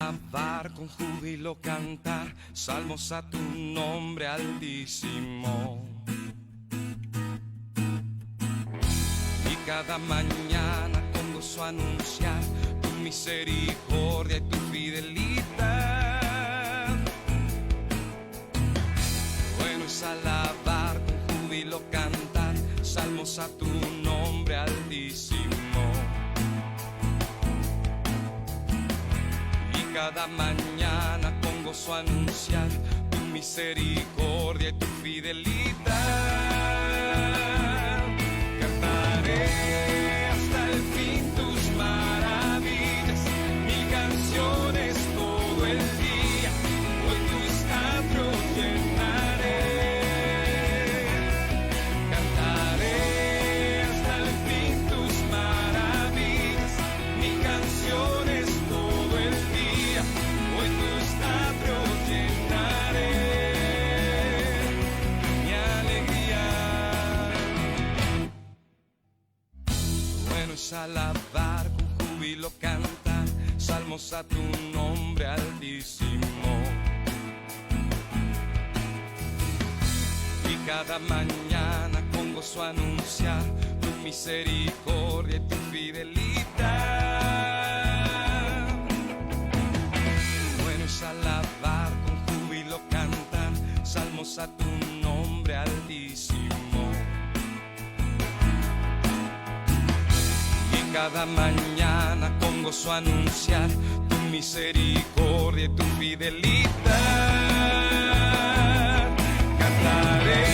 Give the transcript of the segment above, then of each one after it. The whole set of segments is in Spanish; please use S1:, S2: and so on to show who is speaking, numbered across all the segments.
S1: Alabar con júbilo, cantar salmos a tu nombre altísimo. Y cada mañana con gozo anunciar tu misericordia y tu fidelidad. Bueno es alabar con júbilo, cantar salmos a tu nombre altísimo. Cada mañana con gozo anunciar tu misericordia y tu fidelidad. Cantaré hasta el fin tus maravillas, mil canciones todo el día, hoy tus atrios llenaré. Cantaré hasta el fin tus maravillas, mil canciones todo el día, hoy tus atrios llenaré. Mi alegría. Bueno es alabar con júbilo, cantar salmos a tu nombre altísimo. Y cada mañana con gozo anunciar tu misericordia y tu fidelidad. Bueno es alabar con júbilo, cantar salmos a tu nombre altísimo. Y cada mañana con gozo anunciar tu misericordia y tu fidelidad. Cantaré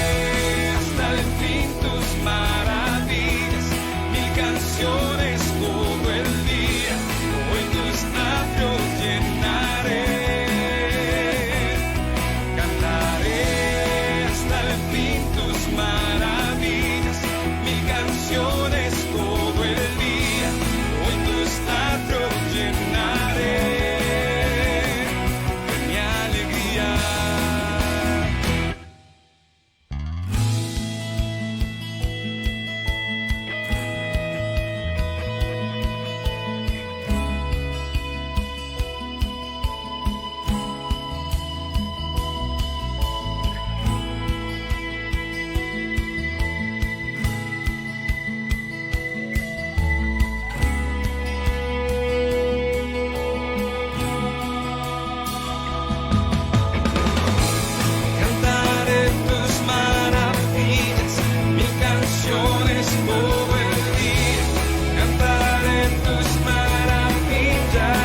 S1: hasta el fin tus maravillas, mil canciones todo el día, hoy tus atrios llenaré. Cantaré hasta el fin tus maravillas, mil canciones todo el día, hoy tus atrios llenaré. Mi alegría. Cantaré tus maravillas, mil canciones todo el día. Cantaré tus maravillas.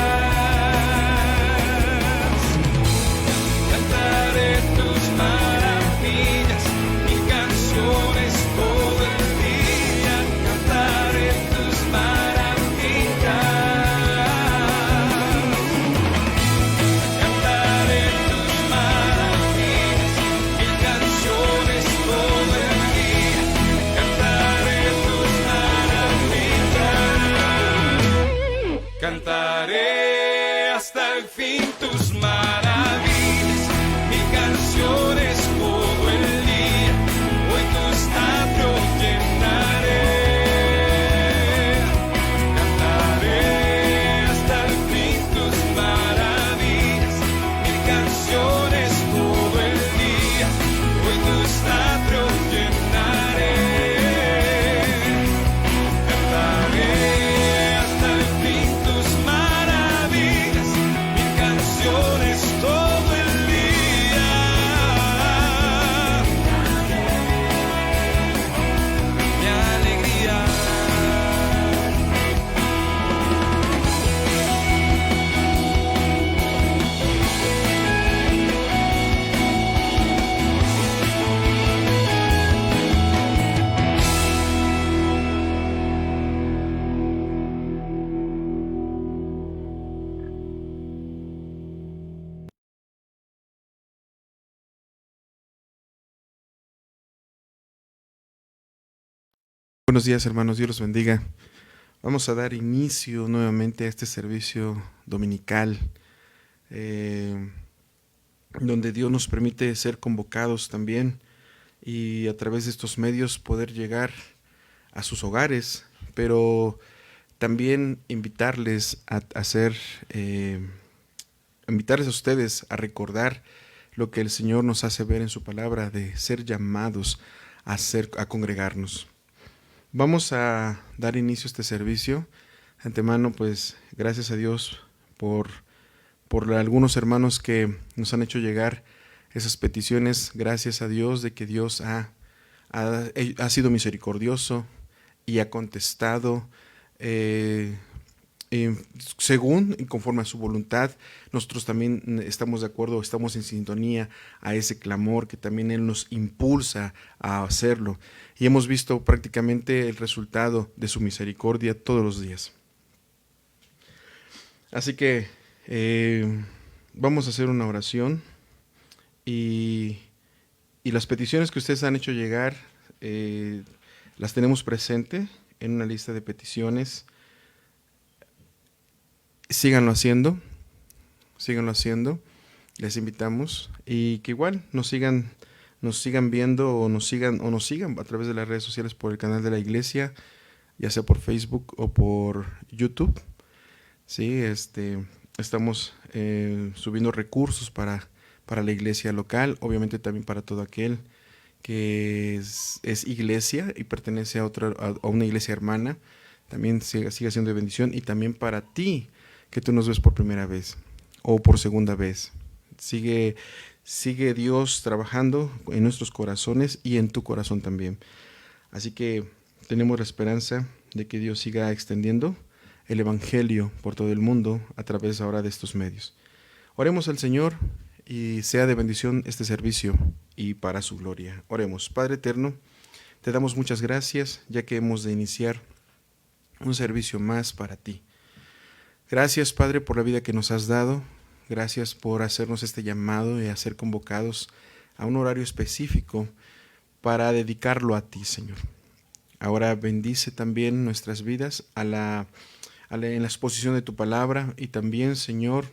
S1: Cantaré tus maravillas, mil canciones todo el día. Cantaré tus maravillas. Cantaré tus maravillas, mil canciones todo el día. Cantaré tus maravillas. Cantaré hasta el fin tus maravillas, mil canciones todo el día, hoy tus atrios llenaré. Cantaré hasta el fin tus maravillas, mil canciones todo el día, hoy tus atrios llenaré. Cantaré hasta el fin tus maravillas, mil canciones todo el día. Mi alegría.
S2: Buenos días, hermanos, Dios los bendiga. Vamos a dar inicio nuevamente a este servicio dominical, donde Dios nos permite ser convocados también y a través de estos medios poder llegar a sus hogares, pero también invitarles a hacer invitarles a ustedes a recordar lo que el Señor nos hace ver en su palabra, de ser llamados a congregarnos. Vamos a dar inicio a este servicio. De antemano, pues, gracias a Dios por algunos hermanos que nos han hecho llegar esas peticiones. Gracias a Dios de que Dios ha sido misericordioso y ha contestado según y conforme a su voluntad. Nosotros también estamos de acuerdo, estamos en sintonía a ese clamor que también Él nos impulsa a hacerlo, y hemos visto prácticamente el resultado de su misericordia todos los días. Así que vamos a hacer una oración, y las peticiones que ustedes han hecho llegar las tenemos presente en una lista de peticiones. Síganlo haciendo, les invitamos, y que igual nos sigan viendo o nos sigan a través de las redes sociales por el canal de la iglesia, ya sea por Facebook o por YouTube. Sí, estamos subiendo recursos para la iglesia local, obviamente también para todo aquel que es iglesia y pertenece a una iglesia hermana, también siga siendo de bendición, y también para ti que tú nos ves por primera vez o por segunda vez. Sigue Dios trabajando en nuestros corazones y en tu corazón también. Así que tenemos la esperanza de que Dios siga extendiendo el evangelio por todo el mundo a través ahora de estos medios. Oremos al Señor y sea de bendición este servicio y para su gloria. Oremos. Padre eterno, te damos muchas gracias ya que hemos de iniciar un servicio más para ti. Gracias, Padre, por la vida que nos has dado. Gracias por hacernos este llamado y a ser convocados a un horario específico para dedicarlo a ti, Señor. Ahora bendice también nuestras vidas en la exposición de tu palabra, y también, Señor,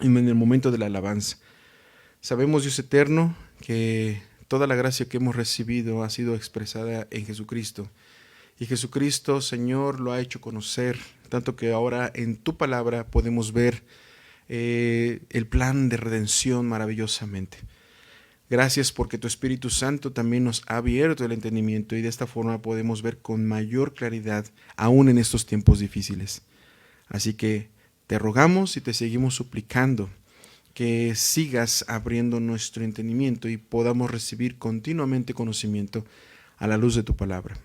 S2: en el momento de la alabanza. Sabemos, Dios eterno, que toda la gracia que hemos recibido ha sido expresada en Jesucristo. Y Jesucristo, Señor, lo ha hecho conocer, tanto que ahora en tu palabra podemos ver el plan de redención maravillosamente. Gracias porque tu Espíritu Santo también nos ha abierto el entendimiento, y de esta forma podemos ver con mayor claridad aún en estos tiempos difíciles. Así que te rogamos y te seguimos suplicando que sigas abriendo nuestro entendimiento y podamos recibir continuamente conocimiento a la luz de tu palabra,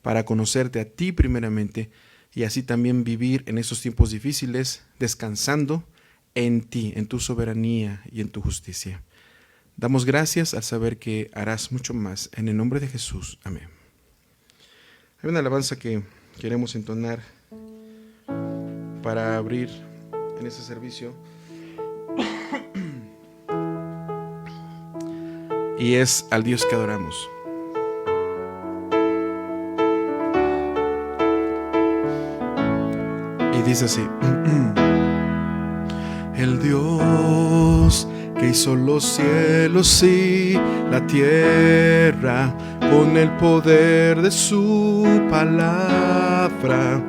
S2: para conocerte a ti primeramente, y así también vivir en estos tiempos difíciles descansando en ti, en tu soberanía y en tu justicia. Damos gracias al saber que harás mucho más. En el nombre de Jesús. Amén. Hay una alabanza que queremos entonar para abrir en este servicio, y es Al Dios que adoramos. Y dice así: el Dios que hizo los cielos y la tierra con el poder de su palabra,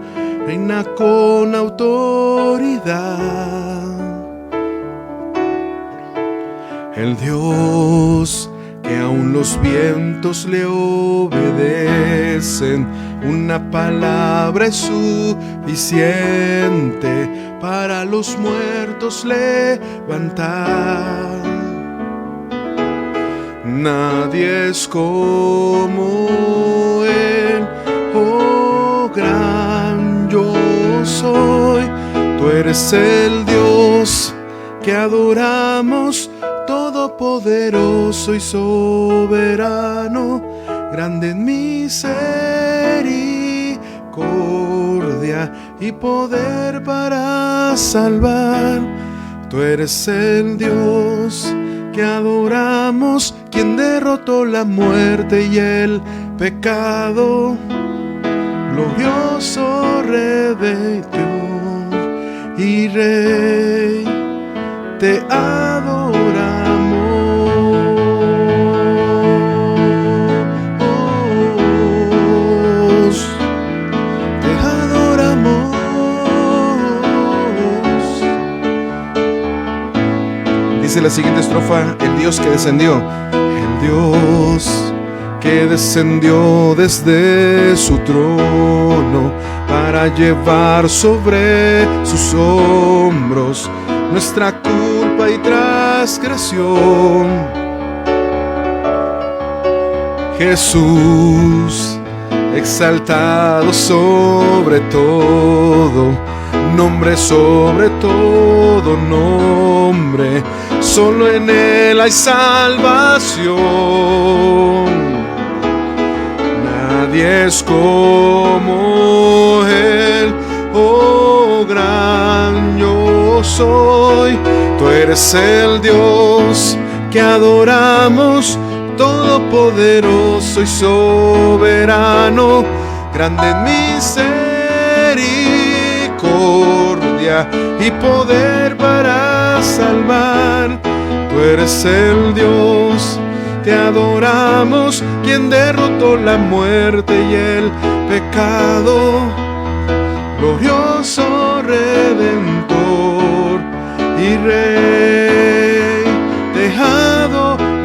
S2: reina con autoridad. El Dios que aún los vientos le obedecen, una palabra es suficiente para los muertos levantar. Nadie es como Él, oh gran yo soy. Tú eres el Dios que adoramos, todopoderoso y soberano, grande en misericordia y poder para salvar. Tú eres el Dios que adoramos, quien derrotó la muerte y el pecado, glorioso Redentor y Rey, te adoramos. Te adoramos. Dice la siguiente estrofa: el Dios que descendió. El Dios que descendió desde su trono para llevar sobre sus hombros nuestra culpa y transgresión. Jesús, exaltado sobre todo, nombre sobre todo nombre, solo en Él hay salvación. Nadie es como Él, oh gran yo soy. Tú eres el Dios que adoramos, todopoderoso y soberano, grande en misericordia y poder para salvar. Tú eres el Dios, te adoramos, quien derrotó la muerte y el pecado, glorioso Redentor y Rey, te adoramos.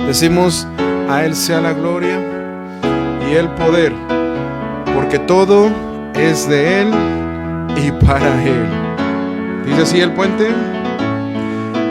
S2: Decimos: a Él sea la gloria y el poder, porque todo es de Él y para Él. Dice así el puente: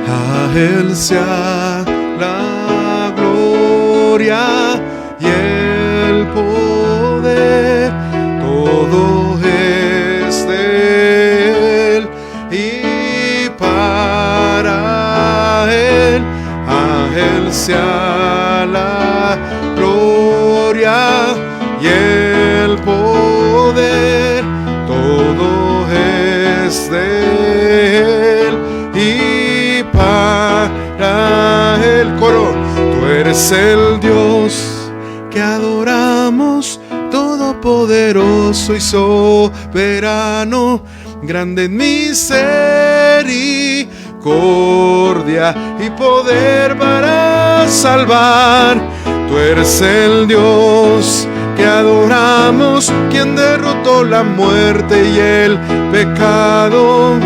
S2: a Él sea la gloria y el poder, todo es de Él y para Él. A Él sea la gloria y el poder, todo es de Él y para el coro. Tú eres el Dios que adoramos, todopoderoso y soberano, grande en misericordia y poder para salvar. Tú eres el Dios que adoramos, quien derrotó la muerte y el pecado,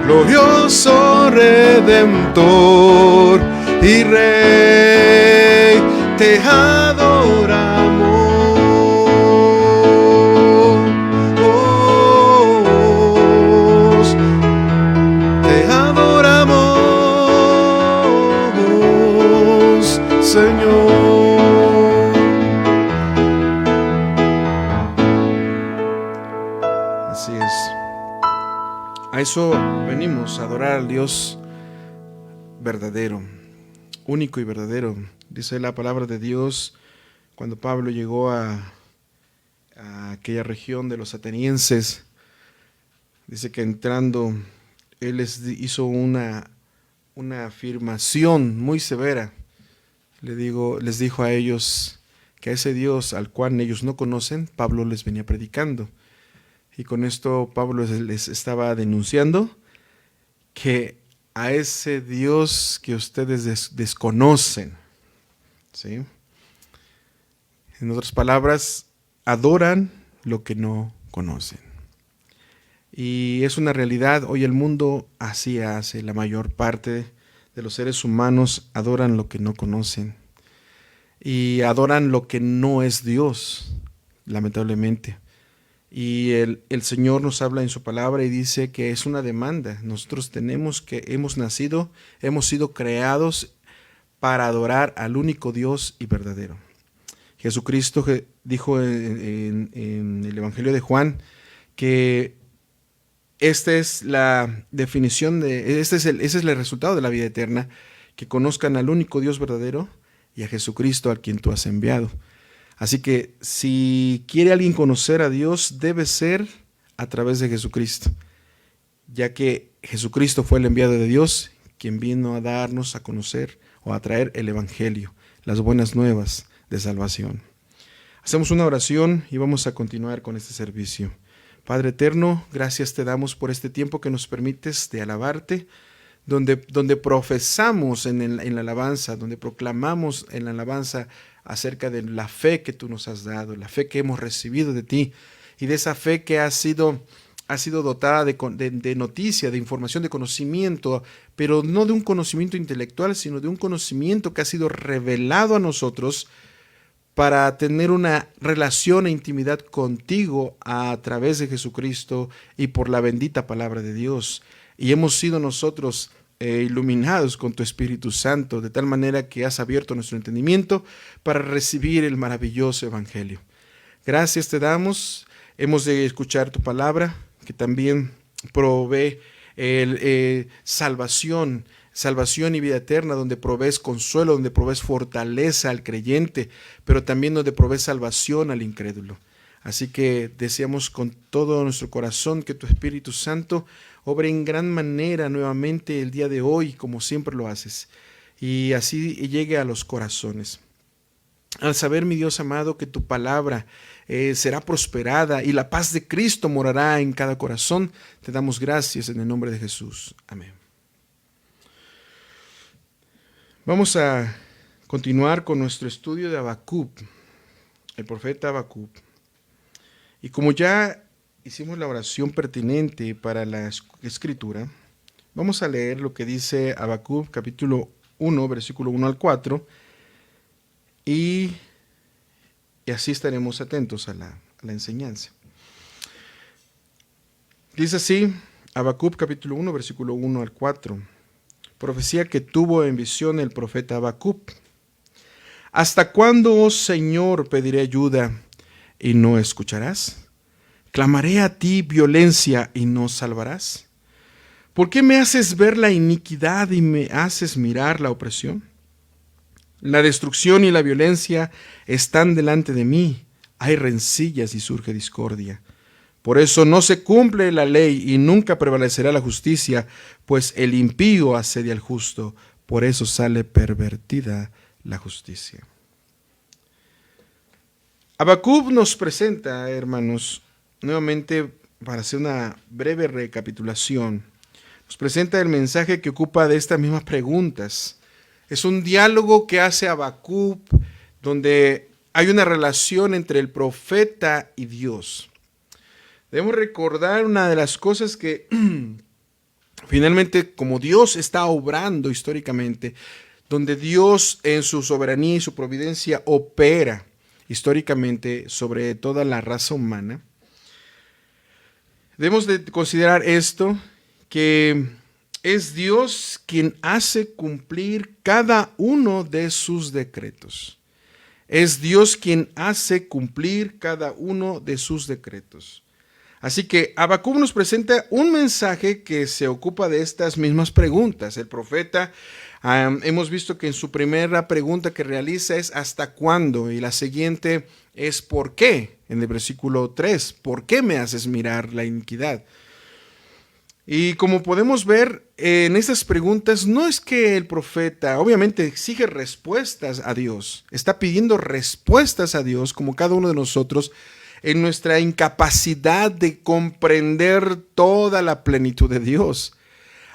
S2: glorioso Redentor y Rey, te adoramos. Te adoramos, Señor. Así es. A eso venimos, a adorar al Dios verdadero, único y verdadero. Dice la palabra de Dios, cuando Pablo llegó a aquella región de los atenienses, dice que entrando, él les hizo una afirmación muy severa. Les dijo a ellos que a ese Dios al cual ellos no conocen, Pablo les venía predicando. Y con esto Pablo les estaba denunciando que a ese Dios que ustedes desconocen, ¿sí? En otras palabras, adoran lo que no conocen. Y es una realidad, hoy el mundo así hace, la mayor parte de los seres humanos adoran lo que no conocen. Y adoran lo que no es Dios, lamentablemente. Y el Señor nos habla en su palabra y dice que es una demanda. Nosotros hemos sido creados para adorar al único Dios y verdadero. Jesucristo dijo en el Evangelio de Juan que esta es la definición ese es el resultado de la vida eterna, que conozcan al único Dios verdadero y a Jesucristo al quien tú has enviado. Así que si quiere alguien conocer a Dios, debe ser a través de Jesucristo, ya que Jesucristo fue el enviado de Dios, quien vino a darnos a conocer o a traer el Evangelio, las buenas nuevas de salvación. Hacemos una oración y vamos a continuar con este servicio. Padre eterno, gracias te damos por este tiempo que nos permites de alabarte, donde profesamos en la alabanza, donde proclamamos en la alabanza acerca de la fe que tú nos has dado, la fe que hemos recibido de ti y de esa fe que ha sido ha sido dotada de noticia, de información, de conocimiento, pero no de un conocimiento intelectual, sino de un conocimiento que ha sido revelado a nosotros para tener una relación e intimidad contigo a través de Jesucristo y por la bendita palabra de Dios. Y hemos sido nosotros iluminados con tu Espíritu Santo, de tal manera que has abierto nuestro entendimiento para recibir el maravilloso Evangelio. Gracias te damos. Hemos de escuchar tu palabra, que también provee salvación y vida eterna, donde provees consuelo, donde provees fortaleza al creyente, pero también donde provees salvación al incrédulo. Así que deseamos con todo nuestro corazón que tu Espíritu Santo obre en gran manera nuevamente el día de hoy, como siempre lo haces, y así llegue a los corazones. Al saber, mi Dios amado, que tu palabra será prosperada y la paz de Cristo morará en cada corazón, te damos gracias en el nombre de Jesús. Amén. Vamos a continuar con nuestro estudio de Habacuc, el profeta Habacuc. Y como ya hicimos la oración pertinente para la escritura, vamos a leer lo que dice Habacuc capítulo 1, versículo 1 al 4, y así estaremos atentos a la enseñanza. Dice así, Habacuc capítulo 1, versículo 1 al 4, profecía que tuvo en visión el profeta Habacuc. ¿Hasta cuándo, oh Señor, pediré ayuda y no escucharás? ¿Clamaré a ti violencia y no salvarás? ¿Por qué me haces ver la iniquidad y me haces mirar la opresión? La destrucción y la violencia están delante de mí. Hay rencillas y surge discordia. Por eso no se cumple la ley y nunca prevalecerá la justicia, pues el impío asedia al justo. Por eso sale pervertida la justicia. Habacuc nos presenta, hermanos, nuevamente para hacer una breve recapitulación, nos presenta el mensaje que ocupa de estas mismas preguntas. Es un diálogo que hace Habacuc, donde hay una relación entre el profeta y Dios. Debemos recordar una de las cosas que finalmente, como Dios está obrando históricamente, donde Dios en su soberanía y su providencia opera históricamente sobre toda la raza humana, debemos de considerar esto, que es Dios quien hace cumplir cada uno de sus decretos. Es Dios quien hace cumplir cada uno de sus decretos. Así que Habacuc nos presenta un mensaje que se ocupa de estas mismas preguntas. El profeta, hemos visto que en su primera pregunta que realiza es ¿hasta cuándo? Y la siguiente es ¿por qué? En el versículo 3, ¿por qué me haces mirar la iniquidad? Y como podemos ver en estas preguntas, no es que el profeta obviamente exige respuestas a Dios, está pidiendo respuestas a Dios como cada uno de nosotros en nuestra incapacidad de comprender toda la plenitud de Dios.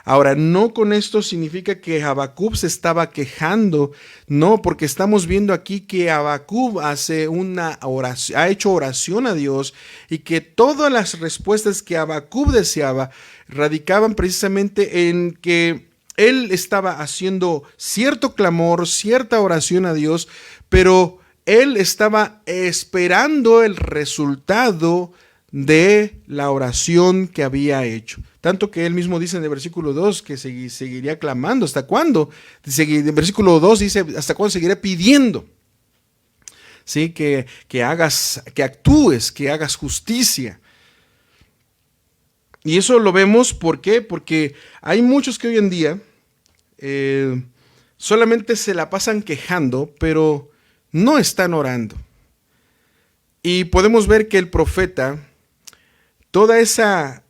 S2: Ahora, no con esto significa que Habacuc se estaba quejando, no, porque estamos viendo aquí que Habacuc ha hecho oración a Dios y que todas las respuestas que Habacuc deseaba radicaban precisamente en que él estaba haciendo cierto clamor, cierta oración a Dios, pero él estaba esperando el resultado de la oración que había hecho. Tanto que él mismo dice en el versículo 2 que seguiría clamando. ¿Hasta cuándo? En el versículo 2 dice, ¿hasta cuándo seguiré pidiendo? ¿Sí? Que actúes, que hagas justicia. Y eso lo vemos, ¿por qué? Porque hay muchos que hoy en día solamente se la pasan quejando, pero no están orando. Y podemos ver que el profeta, toda esa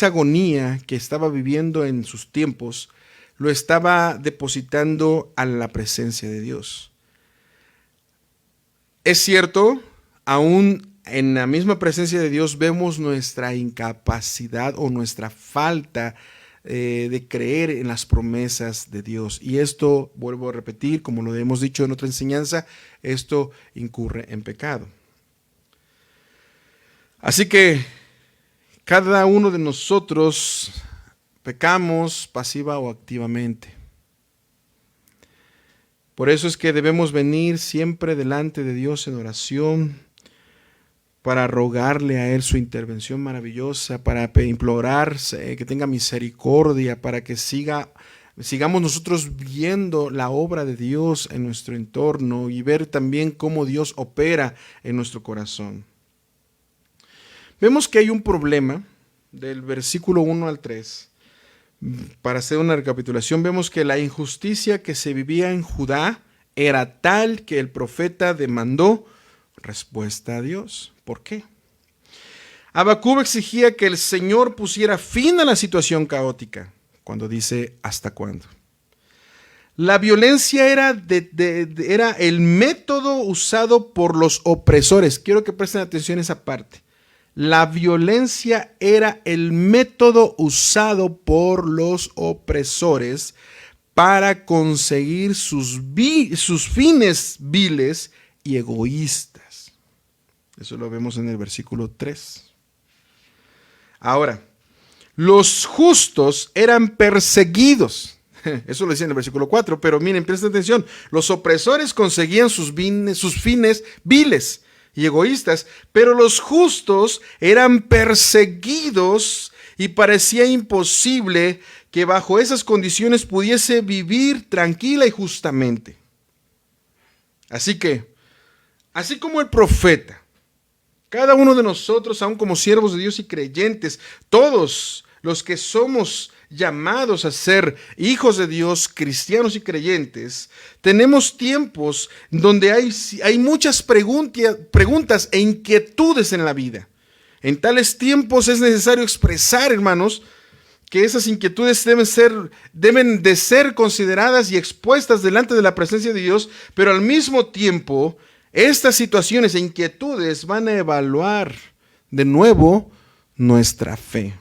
S2: agonía que estaba viviendo en sus tiempos, lo estaba depositando a la presencia de Dios. Es cierto, aún en la misma presencia de Dios vemos nuestra incapacidad o nuestra falta de creer en las promesas de Dios. Y esto, vuelvo a repetir, como lo hemos dicho en otra enseñanza, esto incurre en pecado. Así que Cada uno de nosotros pecamos pasiva o activamente. Por eso es que debemos venir siempre delante de Dios en oración para rogarle a Él su intervención maravillosa, para implorar que tenga misericordia, para que sigamos nosotros viendo la obra de Dios en nuestro entorno y ver también cómo Dios opera en nuestro corazón. Vemos que hay un problema del versículo 1 al 3. Para hacer una recapitulación, vemos que la injusticia que se vivía en Judá era tal que el profeta demandó respuesta a Dios. ¿Por qué? Habacuc exigía que el Señor pusiera fin a la situación caótica, cuando dice ¿hasta cuándo? La violencia era el método usado por los opresores. Quiero que presten atención a esa parte. La violencia era el método usado por los opresores para conseguir sus fines viles y egoístas. Eso lo vemos en el versículo 3. Ahora, los justos eran perseguidos. Eso lo decía en el versículo 4, pero miren, presten atención. Los opresores conseguían sus fines viles y egoístas, pero los justos eran perseguidos y parecía imposible que bajo esas condiciones pudiese vivir tranquila y justamente. Así que, así como el profeta, cada uno de nosotros, aun como siervos de Dios y creyentes, todos los que somos llamados a ser hijos de Dios, cristianos y creyentes, tenemos tiempos donde hay muchas preguntas e inquietudes en la vida. En tales tiempos es necesario expresar, hermanos, que esas inquietudes deben de ser consideradas y expuestas delante de la presencia de Dios, pero al mismo tiempo, estas situaciones e inquietudes van a evaluar de nuevo nuestra fe.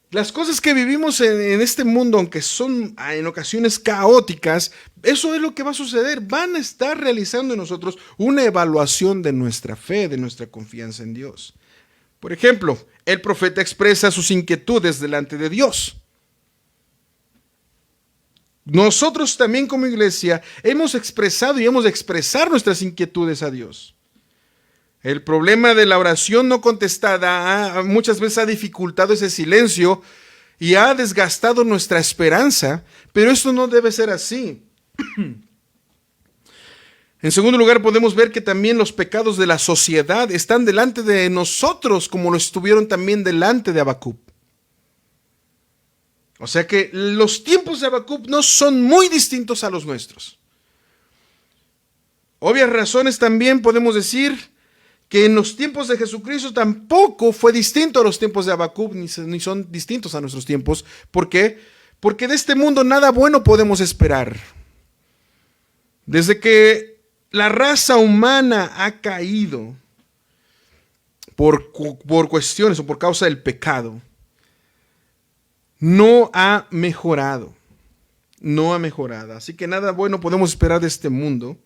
S2: Las cosas que vivimos en este mundo, aunque son en ocasiones caóticas, eso es lo que va a suceder. Van a estar realizando en nosotros una evaluación de nuestra fe, de nuestra confianza en Dios. Por ejemplo, el profeta expresa sus inquietudes delante de Dios. Nosotros también como iglesia hemos expresado y hemos de expresar nuestras inquietudes a Dios. El problema de la oración no contestada muchas veces ha dificultado ese silencio y ha desgastado nuestra esperanza, pero esto no debe ser así. En segundo lugar, podemos ver que también los pecados de la sociedad están delante de nosotros, como lo estuvieron también delante de Habacuc. O sea que los tiempos de Habacuc no son muy distintos a los nuestros. Obvias razones también podemos decir que en los tiempos de Jesucristo tampoco fue distinto a los tiempos de Habacuc, ni son distintos a nuestros tiempos. ¿Por qué? Porque de este mundo nada bueno podemos esperar. Desde que la raza humana ha caído por cuestiones o por causa del pecado, no ha mejorado. No ha mejorado. Así que nada bueno podemos esperar de este mundo.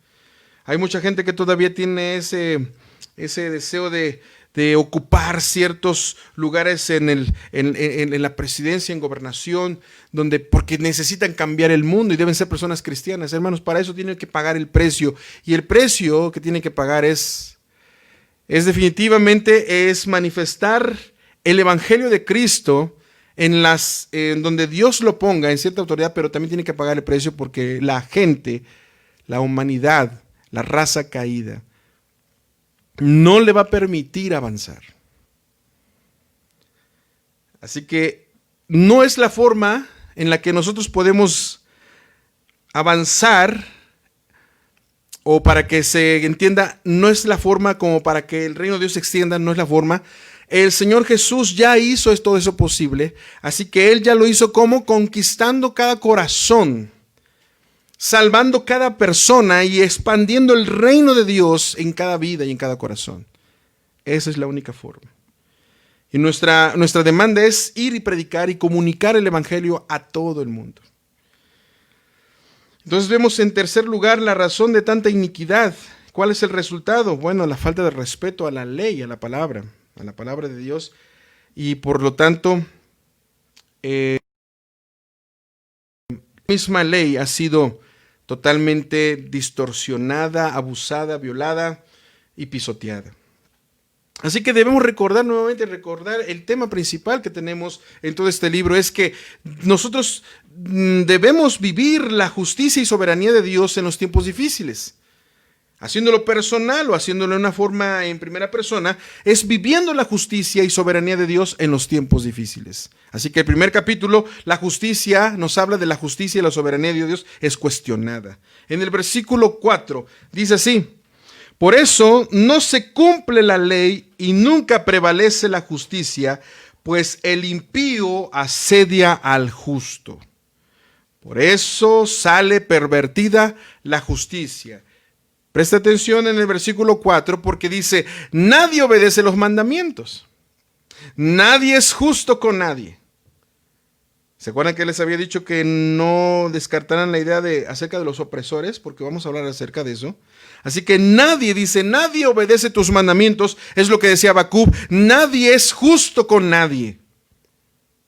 S2: Hay mucha gente que todavía tiene ese deseo de ocupar ciertos lugares en la presidencia, en gobernación, porque necesitan cambiar el mundo y deben ser personas cristianas. Hermanos, para eso tienen que pagar el precio. Y el precio que tienen que pagar es definitivamente manifestar el evangelio de Cristo en donde Dios lo ponga en cierta autoridad, pero también tiene que pagar el precio porque la gente, la humanidad, la raza caída, no le va a permitir avanzar. Así que no es la forma en la que nosotros podemos avanzar, o para que se entienda, no es la forma como para que el reino de Dios se extienda, no es la forma. El Señor Jesús ya hizo todo eso posible, así que Él ya lo hizo como conquistando cada corazón, salvando cada persona y expandiendo el reino de Dios en cada vida y en cada corazón. Esa es la única forma. Y nuestra demanda es ir y predicar y comunicar el evangelio a todo el mundo. Entonces vemos en tercer lugar la razón de tanta iniquidad. ¿Cuál es el resultado? Bueno, la falta de respeto a la ley, a la palabra. a la palabra de Dios, y por lo tanto, la misma ley ha sido totalmente distorsionada, abusada, violada y pisoteada. Así que debemos recordar el tema principal que tenemos en todo este libro, es que nosotros debemos vivir la justicia y soberanía de Dios en los tiempos difíciles. Haciéndolo personal o haciéndolo de una forma en primera persona, es viviendo la justicia y soberanía de Dios en los tiempos difíciles. Así que el primer capítulo, la justicia, nos habla de la justicia y la soberanía de Dios es cuestionada. En el versículo 4 dice así: por eso no se cumple la ley y nunca prevalece la justicia, pues el impío asedia al justo. Por eso sale pervertida la justicia. Presta atención en el versículo 4 porque dice: nadie obedece los mandamientos. Nadie es justo con nadie. ¿Se acuerdan que les había dicho que no descartaran la idea acerca de los opresores? Porque vamos a hablar acerca de eso. Así que nadie obedece tus mandamientos. Es lo que decía Habacuc. Nadie es justo con nadie.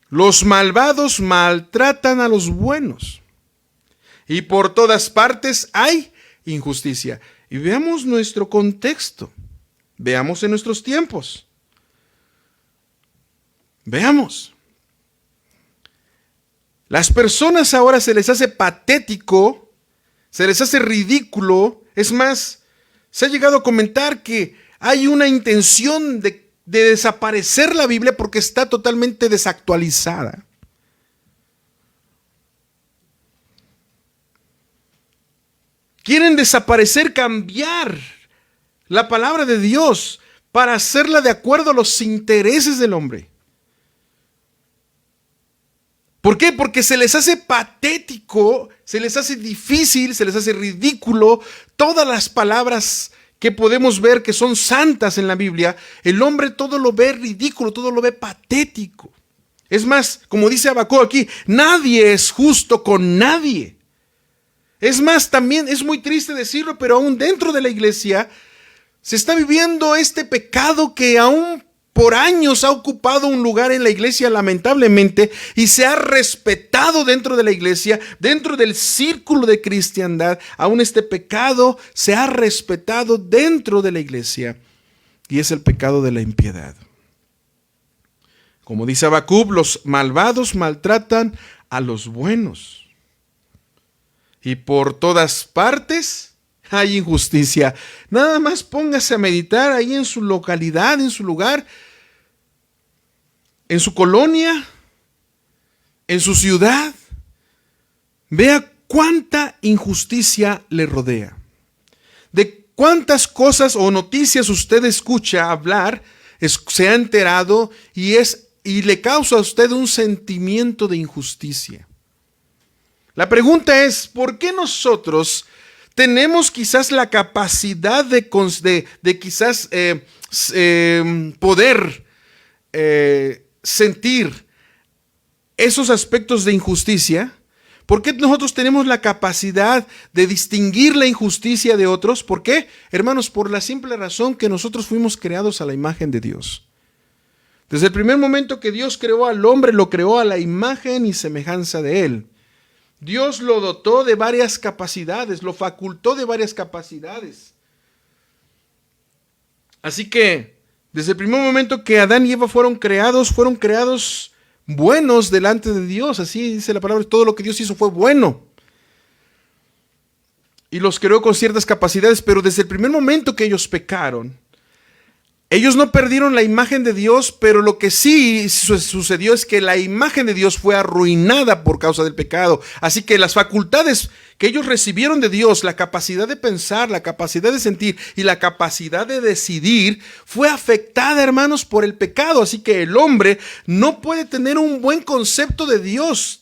S2: Los malvados maltratan a los buenos. Y por todas partes hay injusticia. Y veamos nuestro contexto. Veamos en nuestros tiempos. Veamos. Las personas ahora se les hace patético, se les hace ridículo. Es más, se ha llegado a comentar que hay una intención de desaparecer la Biblia porque está totalmente desactualizada. Quieren desaparecer, cambiar la palabra de Dios para hacerla de acuerdo a los intereses del hombre. ¿Por qué? Porque se les hace patético, se les hace difícil, se les hace ridículo todas las palabras que podemos ver que son santas en la Biblia. El hombre todo lo ve ridículo, todo lo ve patético. Es más, como dice Habacuc aquí, nadie es justo con nadie. Es más, también es muy triste decirlo, pero aún dentro de la iglesia se está viviendo este pecado que aún por años ha ocupado un lugar en la iglesia, lamentablemente, y se ha respetado dentro de la iglesia, dentro del círculo de cristiandad. Aún este pecado se ha respetado dentro de la iglesia, y es el pecado de la impiedad. Como dice Habacuc, los malvados maltratan a los buenos, y por todas partes hay injusticia. Nada más póngase a meditar ahí en su localidad, en su lugar, en su colonia, en su ciudad. Vea cuánta injusticia le rodea. De cuántas cosas o noticias usted escucha hablar, se ha enterado y le causa a usted un sentimiento de injusticia. La pregunta es, ¿por qué nosotros tenemos quizás la capacidad de quizás poder sentir esos aspectos de injusticia? ¿Por qué nosotros tenemos la capacidad de distinguir la injusticia de otros? ¿Por qué? Hermanos, por la simple razón que nosotros fuimos creados a la imagen de Dios. Desde el primer momento que Dios creó al hombre, lo creó a la imagen y semejanza de él. Dios lo dotó de varias capacidades, lo facultó de varias capacidades. Así que, desde el primer momento que Adán y Eva fueron creados buenos delante de Dios. Así dice la palabra, todo lo que Dios hizo fue bueno. Y los creó con ciertas capacidades, pero desde el primer momento que ellos pecaron, ellos no perdieron la imagen de Dios, pero lo que sí sucedió es que la imagen de Dios fue arruinada por causa del pecado. Así que las facultades que ellos recibieron de Dios, la capacidad de pensar, la capacidad de sentir y la capacidad de decidir, fue afectada, hermanos, por el pecado. Así que el hombre no puede tener un buen concepto de Dios.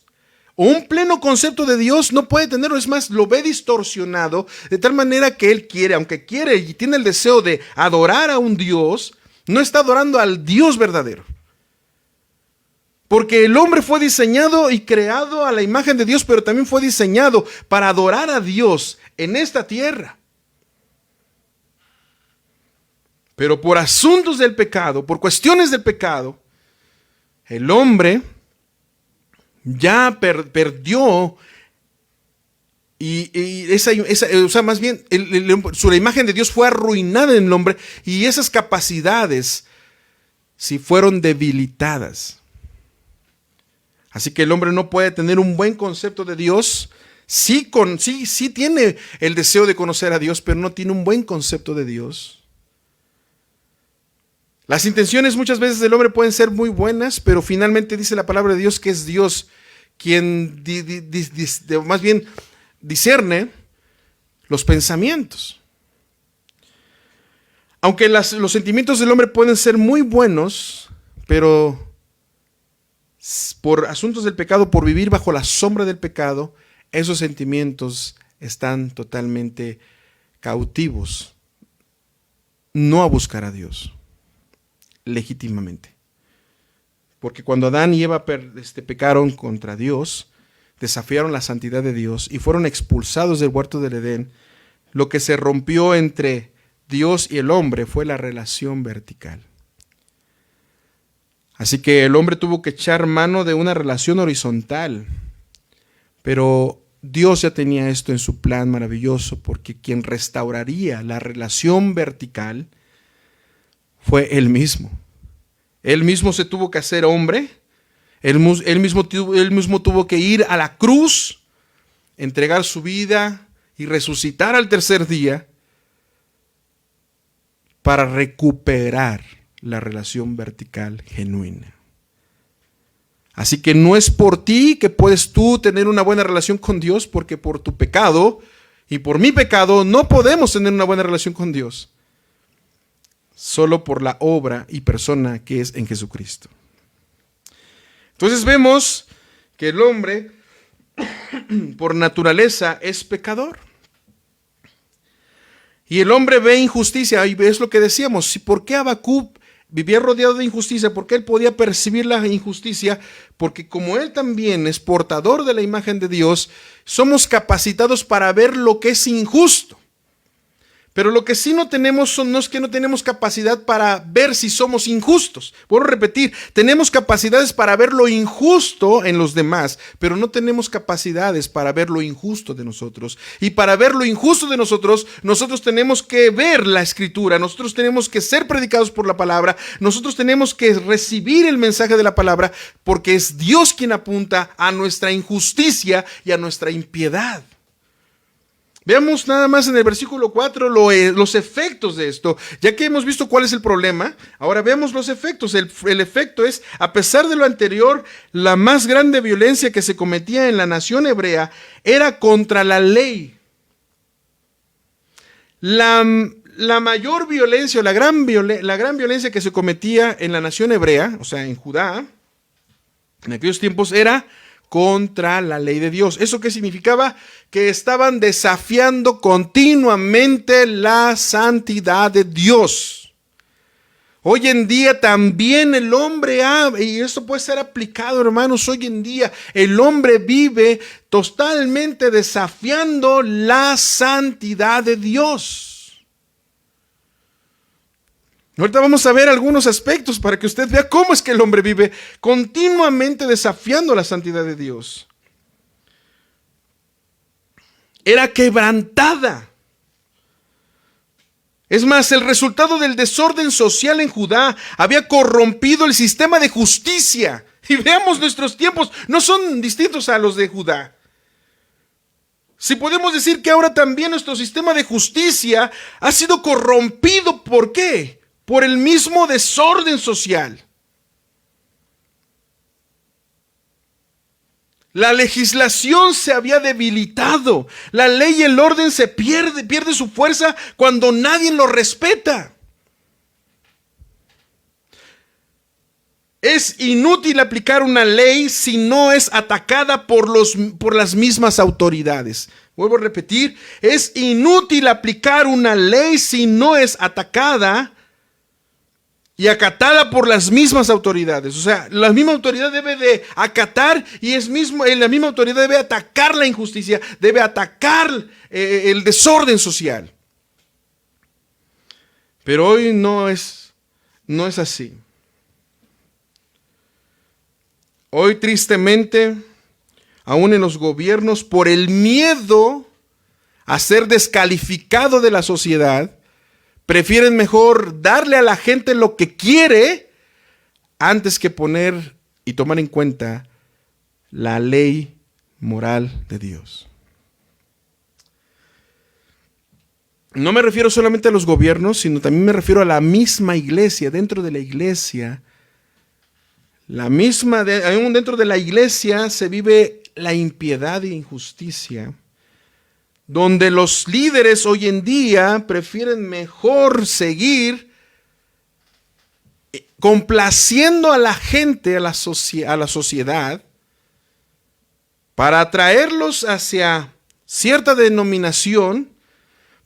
S2: O un pleno concepto de Dios no puede tenerlo, es más, lo ve distorsionado de tal manera que él quiere, aunque quiere y tiene el deseo de adorar a un Dios, no está adorando al Dios verdadero. Porque el hombre fue diseñado y creado a la imagen de Dios, pero también fue diseñado para adorar a Dios en esta tierra. Pero por asuntos del pecado, por cuestiones del pecado, el hombre ya perdió o sea, más bien la imagen de Dios fue arruinada en el hombre y esas capacidades sí fueron debilitadas. Así que el hombre no puede tener un buen concepto de Dios. Sí tiene el deseo de conocer a Dios, pero no tiene un buen concepto de Dios. Las intenciones muchas veces del hombre pueden ser muy buenas, pero finalmente dice la palabra de Dios que es Dios quien más bien discierne los pensamientos. Aunque los sentimientos del hombre pueden ser muy buenos, pero por asuntos del pecado, por vivir bajo la sombra del pecado, esos sentimientos están totalmente cautivos, no a buscar a Dios legítimamente. Porque cuando Adán y Eva pecaron contra Dios, desafiaron la santidad de Dios y fueron expulsados del huerto del Edén, lo que se rompió entre Dios y el hombre fue la relación vertical. Así que el hombre tuvo que echar mano de una relación horizontal, pero Dios ya tenía esto en su plan maravilloso, porque quien restauraría la relación vertical fue Él mismo. Él mismo se tuvo que hacer hombre, él mismo tuvo que ir a la cruz, entregar su vida y resucitar al tercer día para recuperar la relación vertical genuina. Así que no es por ti que puedes tú tener una buena relación con Dios, porque por tu pecado y por mi pecado no podemos tener una buena relación con Dios. Solo por la obra y persona que es en Jesucristo. Entonces vemos que el hombre por naturaleza es pecador. Y el hombre ve injusticia, y es lo que decíamos, ¿por qué Habacuc vivía rodeado de injusticia? ¿Por qué él podía percibir la injusticia? Porque como él también es portador de la imagen de Dios, somos capacitados para ver lo que es injusto. Pero lo que sí no tenemos no es que no tenemos capacidad para ver si somos injustos. Vuelvo a repetir, tenemos capacidades para ver lo injusto en los demás, pero no tenemos capacidades para ver lo injusto de nosotros. Y para ver lo injusto de nosotros tenemos que ver la Escritura, nosotros tenemos que ser predicados por la palabra, nosotros tenemos que recibir el mensaje de la palabra, porque es Dios quien apunta a nuestra injusticia y a nuestra impiedad. Veamos nada más en el versículo 4 los efectos de esto. Ya que hemos visto cuál es el problema, ahora veamos los efectos. El efecto es, a pesar de lo anterior, la más grande violencia que se cometía en la nación hebrea era contra la ley. La mayor violencia, la gran violencia que se cometía en la nación hebrea, o sea, en Judá, en aquellos tiempos era contra la ley de Dios. ¿Eso qué significaba? Que estaban desafiando continuamente la santidad de Dios. Hoy en día también el hombre, y esto puede ser aplicado, hermanos, hoy en día el hombre vive totalmente desafiando la santidad de Dios. Ahorita vamos a ver algunos aspectos para que usted vea cómo es que el hombre vive continuamente desafiando la santidad de Dios. Era quebrantada. Es más, el resultado del desorden social en Judá había corrompido el sistema de justicia. Y veamos, nuestros tiempos no son distintos a los de Judá. Si podemos decir que ahora también nuestro sistema de justicia ha sido corrompido, ¿por qué? Por el mismo desorden social. La legislación se había debilitado. La ley y el orden se pierde su fuerza cuando nadie lo respeta. Es inútil aplicar una ley si no es atacada por las mismas autoridades. Vuelvo a repetir, es inútil aplicar una ley si no es atacada y acatada por las mismas autoridades. O sea, la misma autoridad debe de acatar y la misma autoridad debe atacar la injusticia, debe atacar el desorden social. Pero hoy no es así. Hoy tristemente, aún en los gobiernos, por el miedo a ser descalificado de la sociedad, prefieren mejor darle a la gente lo que quiere antes que poner y tomar en cuenta la ley moral de Dios. No me refiero solamente a los gobiernos, sino también me refiero a la misma iglesia. Dentro de la iglesia, aún dentro de la iglesia se vive la impiedad e injusticia, donde los líderes hoy en día prefieren mejor seguir complaciendo a la gente, a la sociedad, para atraerlos hacia cierta denominación,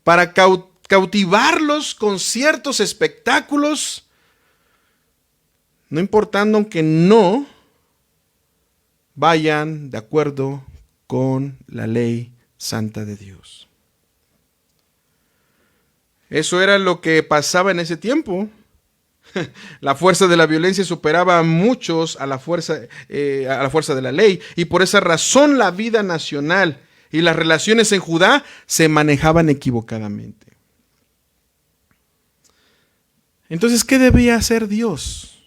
S2: para cautivarlos con ciertos espectáculos, no importando aunque no vayan de acuerdo con la ley santa de Dios. Eso era lo que pasaba en ese tiempo. La fuerza de la violencia superaba a muchos a la fuerza de la ley, y por esa razón la vida nacional y las relaciones en Judá se manejaban equivocadamente. Entonces, ¿qué debía hacer Dios?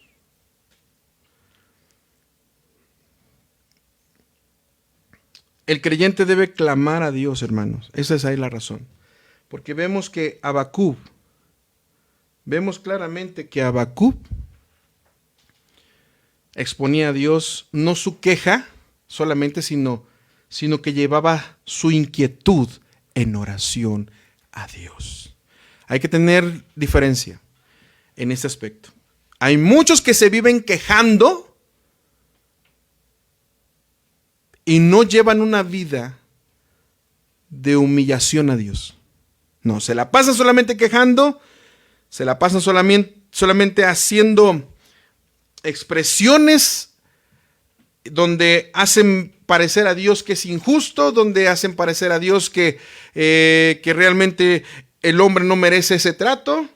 S2: El creyente debe clamar a Dios, hermanos. Esa es ahí la razón. Porque vemos claramente que Habacuc exponía a Dios no su queja solamente, sino que llevaba su inquietud en oración a Dios. Hay que tener diferencia en este aspecto. Hay muchos que se viven quejando y no llevan una vida de humillación a Dios. No, se la pasan solamente quejando, se la pasan solamente haciendo expresiones donde hacen parecer a Dios que es injusto, donde hacen parecer a Dios que realmente el hombre no merece ese trato,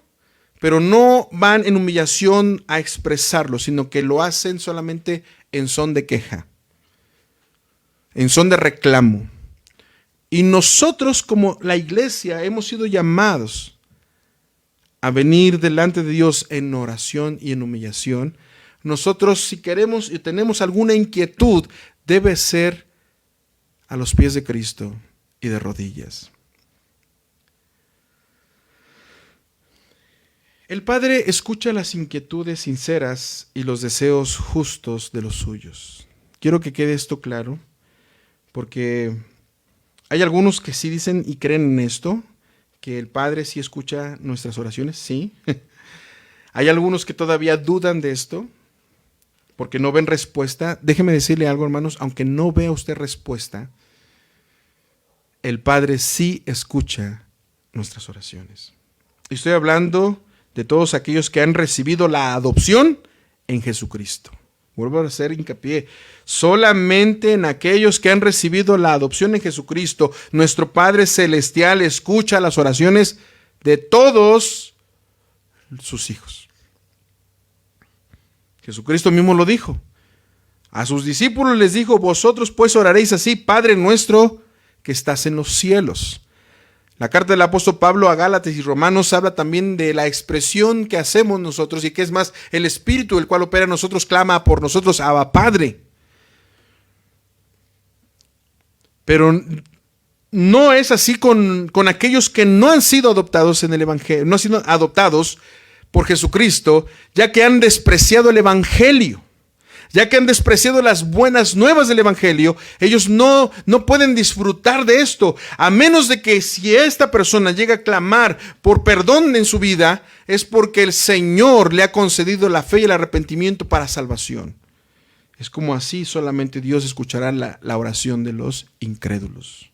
S2: pero no van en humillación a expresarlo, sino que lo hacen solamente en son de queja, en son de reclamo. Y nosotros como la iglesia hemos sido llamados a venir delante de Dios en oración y en humillación. Nosotros, si queremos y tenemos alguna inquietud, debe ser a los pies de Cristo y de rodillas. El Padre escucha las inquietudes sinceras y los deseos justos de los suyos. Quiero que quede esto claro, porque hay algunos que sí dicen y creen en esto, que el Padre sí escucha nuestras oraciones, sí. Hay algunos que todavía dudan de esto, porque no ven respuesta. Déjeme decirle algo, hermanos, aunque no vea usted respuesta, el Padre sí escucha nuestras oraciones. Estoy hablando de todos aquellos que han recibido la adopción en Jesucristo. Vuelvo a hacer hincapié, solamente en aquellos que han recibido la adopción en Jesucristo, nuestro Padre Celestial escucha las oraciones de todos sus hijos. Jesucristo mismo lo dijo. A sus discípulos les dijo: vosotros pues oraréis así: Padre nuestro que estás en los cielos. La carta del apóstol Pablo a Gálatas y Romanos habla también de la expresión que hacemos nosotros, y que es más, el Espíritu el cual opera en nosotros clama por nosotros: Abba, Padre. Pero no es así con aquellos que no han sido adoptados en el Evangelio, no han sido adoptados por Jesucristo, ya que han despreciado el Evangelio. Ya que han despreciado las buenas nuevas del Evangelio, ellos no pueden disfrutar de esto, a menos de que si esta persona llega a clamar por perdón en su vida, es porque el Señor le ha concedido la fe y el arrepentimiento para salvación. Es como así solamente Dios escuchará la oración de los incrédulos.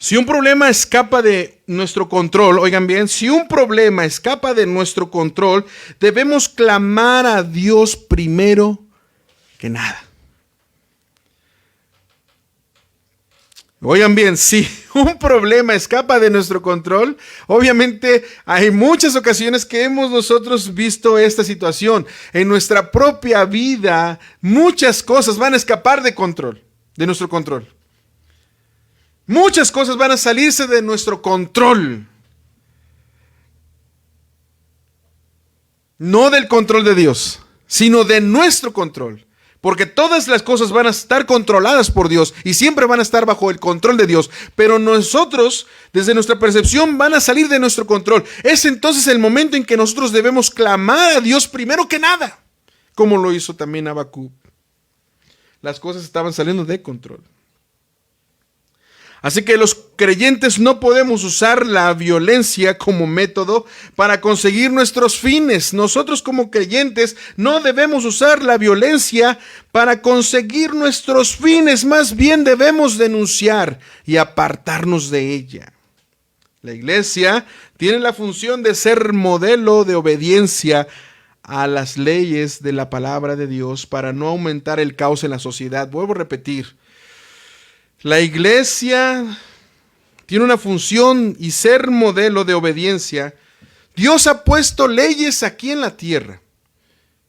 S2: Si un problema escapa de nuestro control, oigan bien, si un problema escapa de nuestro control, debemos clamar a Dios primero que nada. Oigan bien, si un problema escapa de nuestro control, obviamente hay muchas ocasiones que hemos nosotros visto esta situación. En nuestra propia vida, muchas cosas van a escapar de control, de nuestro control. Muchas cosas van a salirse de nuestro control. No del control de Dios, sino de nuestro control. Porque todas las cosas van a estar controladas por Dios y siempre van a estar bajo el control de Dios. Pero nosotros, desde nuestra percepción, van a salir de nuestro control. Es entonces el momento en que nosotros debemos clamar a Dios primero que nada, como lo hizo también Habacuc. Las cosas estaban saliendo de control. Así que los creyentes no podemos usar la violencia como método para conseguir nuestros fines. Nosotros como creyentes no debemos usar la violencia para conseguir nuestros fines. Más bien debemos denunciar y apartarnos de ella. La iglesia tiene la función de ser modelo de obediencia a las leyes de la palabra de Dios para no aumentar el caos en la sociedad. Vuelvo a repetir. La iglesia tiene una función y ser modelo de obediencia. Dios ha puesto leyes aquí en la tierra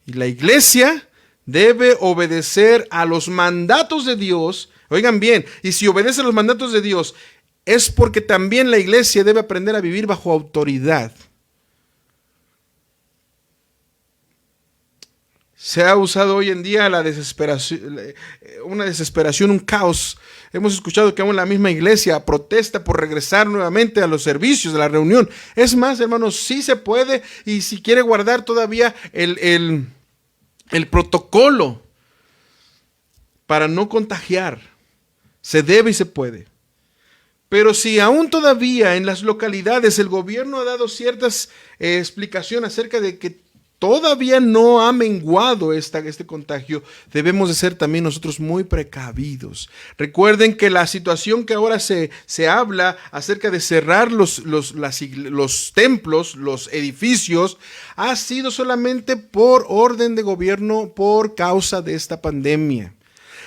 S2: y la iglesia debe obedecer a los mandatos de Dios. Oigan bien, y si obedece a los mandatos de Dios es porque también la iglesia debe aprender a vivir bajo autoridad. Se ha usado hoy en día la desesperación, una desesperación, un caos. Hemos escuchado que aún la misma iglesia protesta por regresar nuevamente a los servicios de la reunión. Es más, hermanos, sí se puede, y si quiere guardar todavía el protocolo para no contagiar, se debe y se puede. Pero si aún todavía en las localidades el gobierno ha dado ciertas explicaciones acerca de que todavía no ha menguado este contagio, debemos de ser también nosotros muy precavidos. Recuerden que la situación que ahora se habla acerca de cerrar los templos, los edificios, ha sido solamente por orden de gobierno por causa de esta pandemia.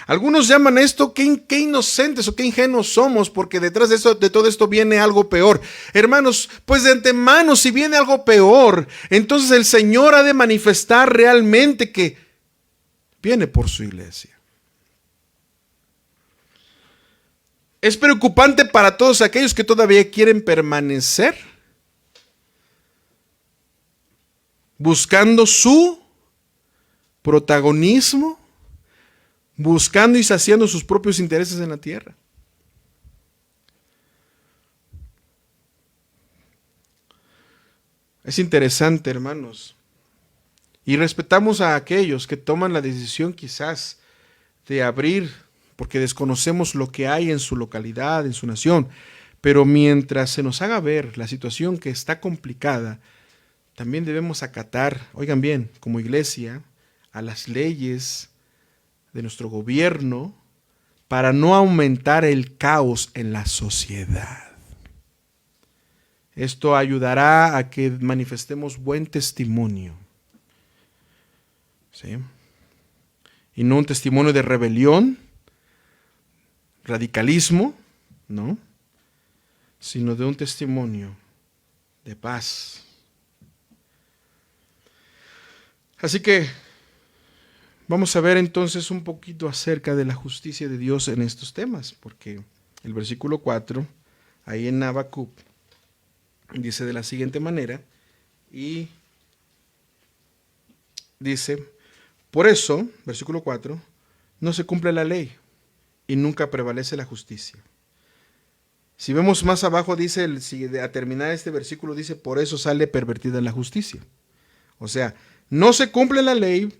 S2: Algunos llaman esto qué inocentes o qué ingenuos somos, porque detrás de todo esto viene algo peor. Hermanos, pues de antemano, si viene algo peor, entonces el Señor ha de manifestar realmente que viene por su iglesia. Es preocupante para todos aquellos que todavía quieren permanecer buscando su protagonismo, buscando y saciando sus propios intereses en la tierra. Es interesante, hermanos. Y respetamos a aquellos que toman la decisión quizás de abrir, porque desconocemos lo que hay en su localidad, en su nación. Pero mientras se nos haga ver la situación que está complicada, también debemos acatar, oigan bien, como iglesia, a las leyes de nuestro gobierno para no aumentar el caos en la sociedad. Esto ayudará a que manifestemos buen testimonio, ¿sí? Y no un testimonio de rebelión, radicalismo, ¿no? Sino de un testimonio de paz. Así que vamos a ver entonces un poquito acerca de la justicia de Dios en estos temas, porque el versículo 4, ahí en Habacuc, dice de la siguiente manera, y dice, por eso, versículo 4, no se cumple la ley y nunca prevalece la justicia. Si vemos más abajo, dice, a terminar este versículo, dice, por eso sale pervertida la justicia. O sea, no se cumple la ley,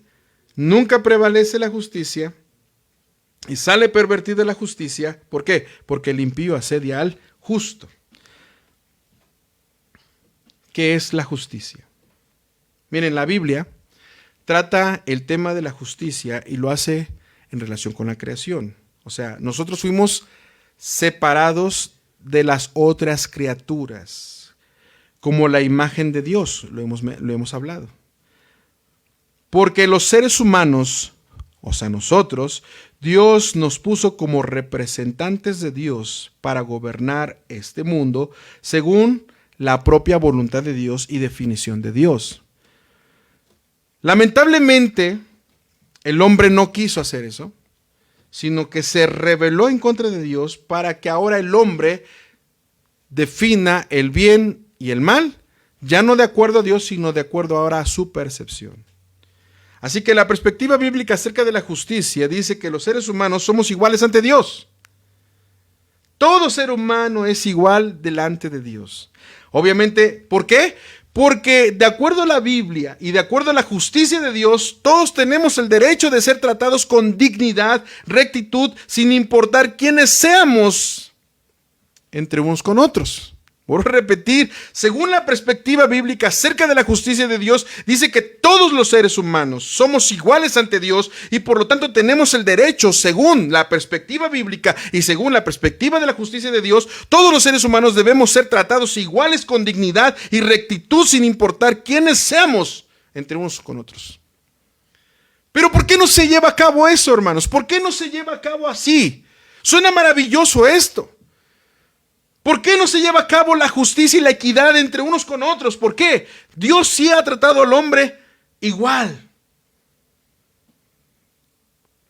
S2: nunca prevalece la justicia y sale pervertida la justicia. ¿Por qué? Porque el impío asedia al justo. ¿Qué es la justicia? Miren, la Biblia trata el tema de la justicia y lo hace en relación con la creación. O sea, nosotros fuimos separados de las otras criaturas, como la imagen de Dios, lo hemos hablado. Porque los seres humanos, o sea, nosotros, Dios nos puso como representantes de Dios para gobernar este mundo según la propia voluntad de Dios y definición de Dios. Lamentablemente, el hombre no quiso hacer eso, sino que se rebeló en contra de Dios para que ahora el hombre defina el bien y el mal, ya no de acuerdo a Dios, sino de acuerdo ahora a su percepción. Así que la perspectiva bíblica acerca de la justicia dice que los seres humanos somos iguales ante Dios. Todo ser humano es igual delante de Dios. Obviamente, ¿por qué? Porque de acuerdo a la Biblia y de acuerdo a la justicia de Dios, todos tenemos el derecho de ser tratados con dignidad, rectitud, sin importar quiénes seamos entre unos con otros. Vuelvo a repetir, según la perspectiva bíblica acerca de la justicia de Dios, dice que todos los seres humanos somos iguales ante Dios y por lo tanto tenemos el derecho, según la perspectiva bíblica y según la perspectiva de la justicia de Dios, todos los seres humanos debemos ser tratados iguales con dignidad y rectitud sin importar quiénes seamos entre unos con otros. Pero ¿por qué no se lleva a cabo eso, hermanos? ¿Por qué no se lleva a cabo así? Suena maravilloso esto. ¿Por qué no se lleva a cabo la justicia y la equidad entre unos con otros? ¿Por qué? Dios sí ha tratado al hombre igual.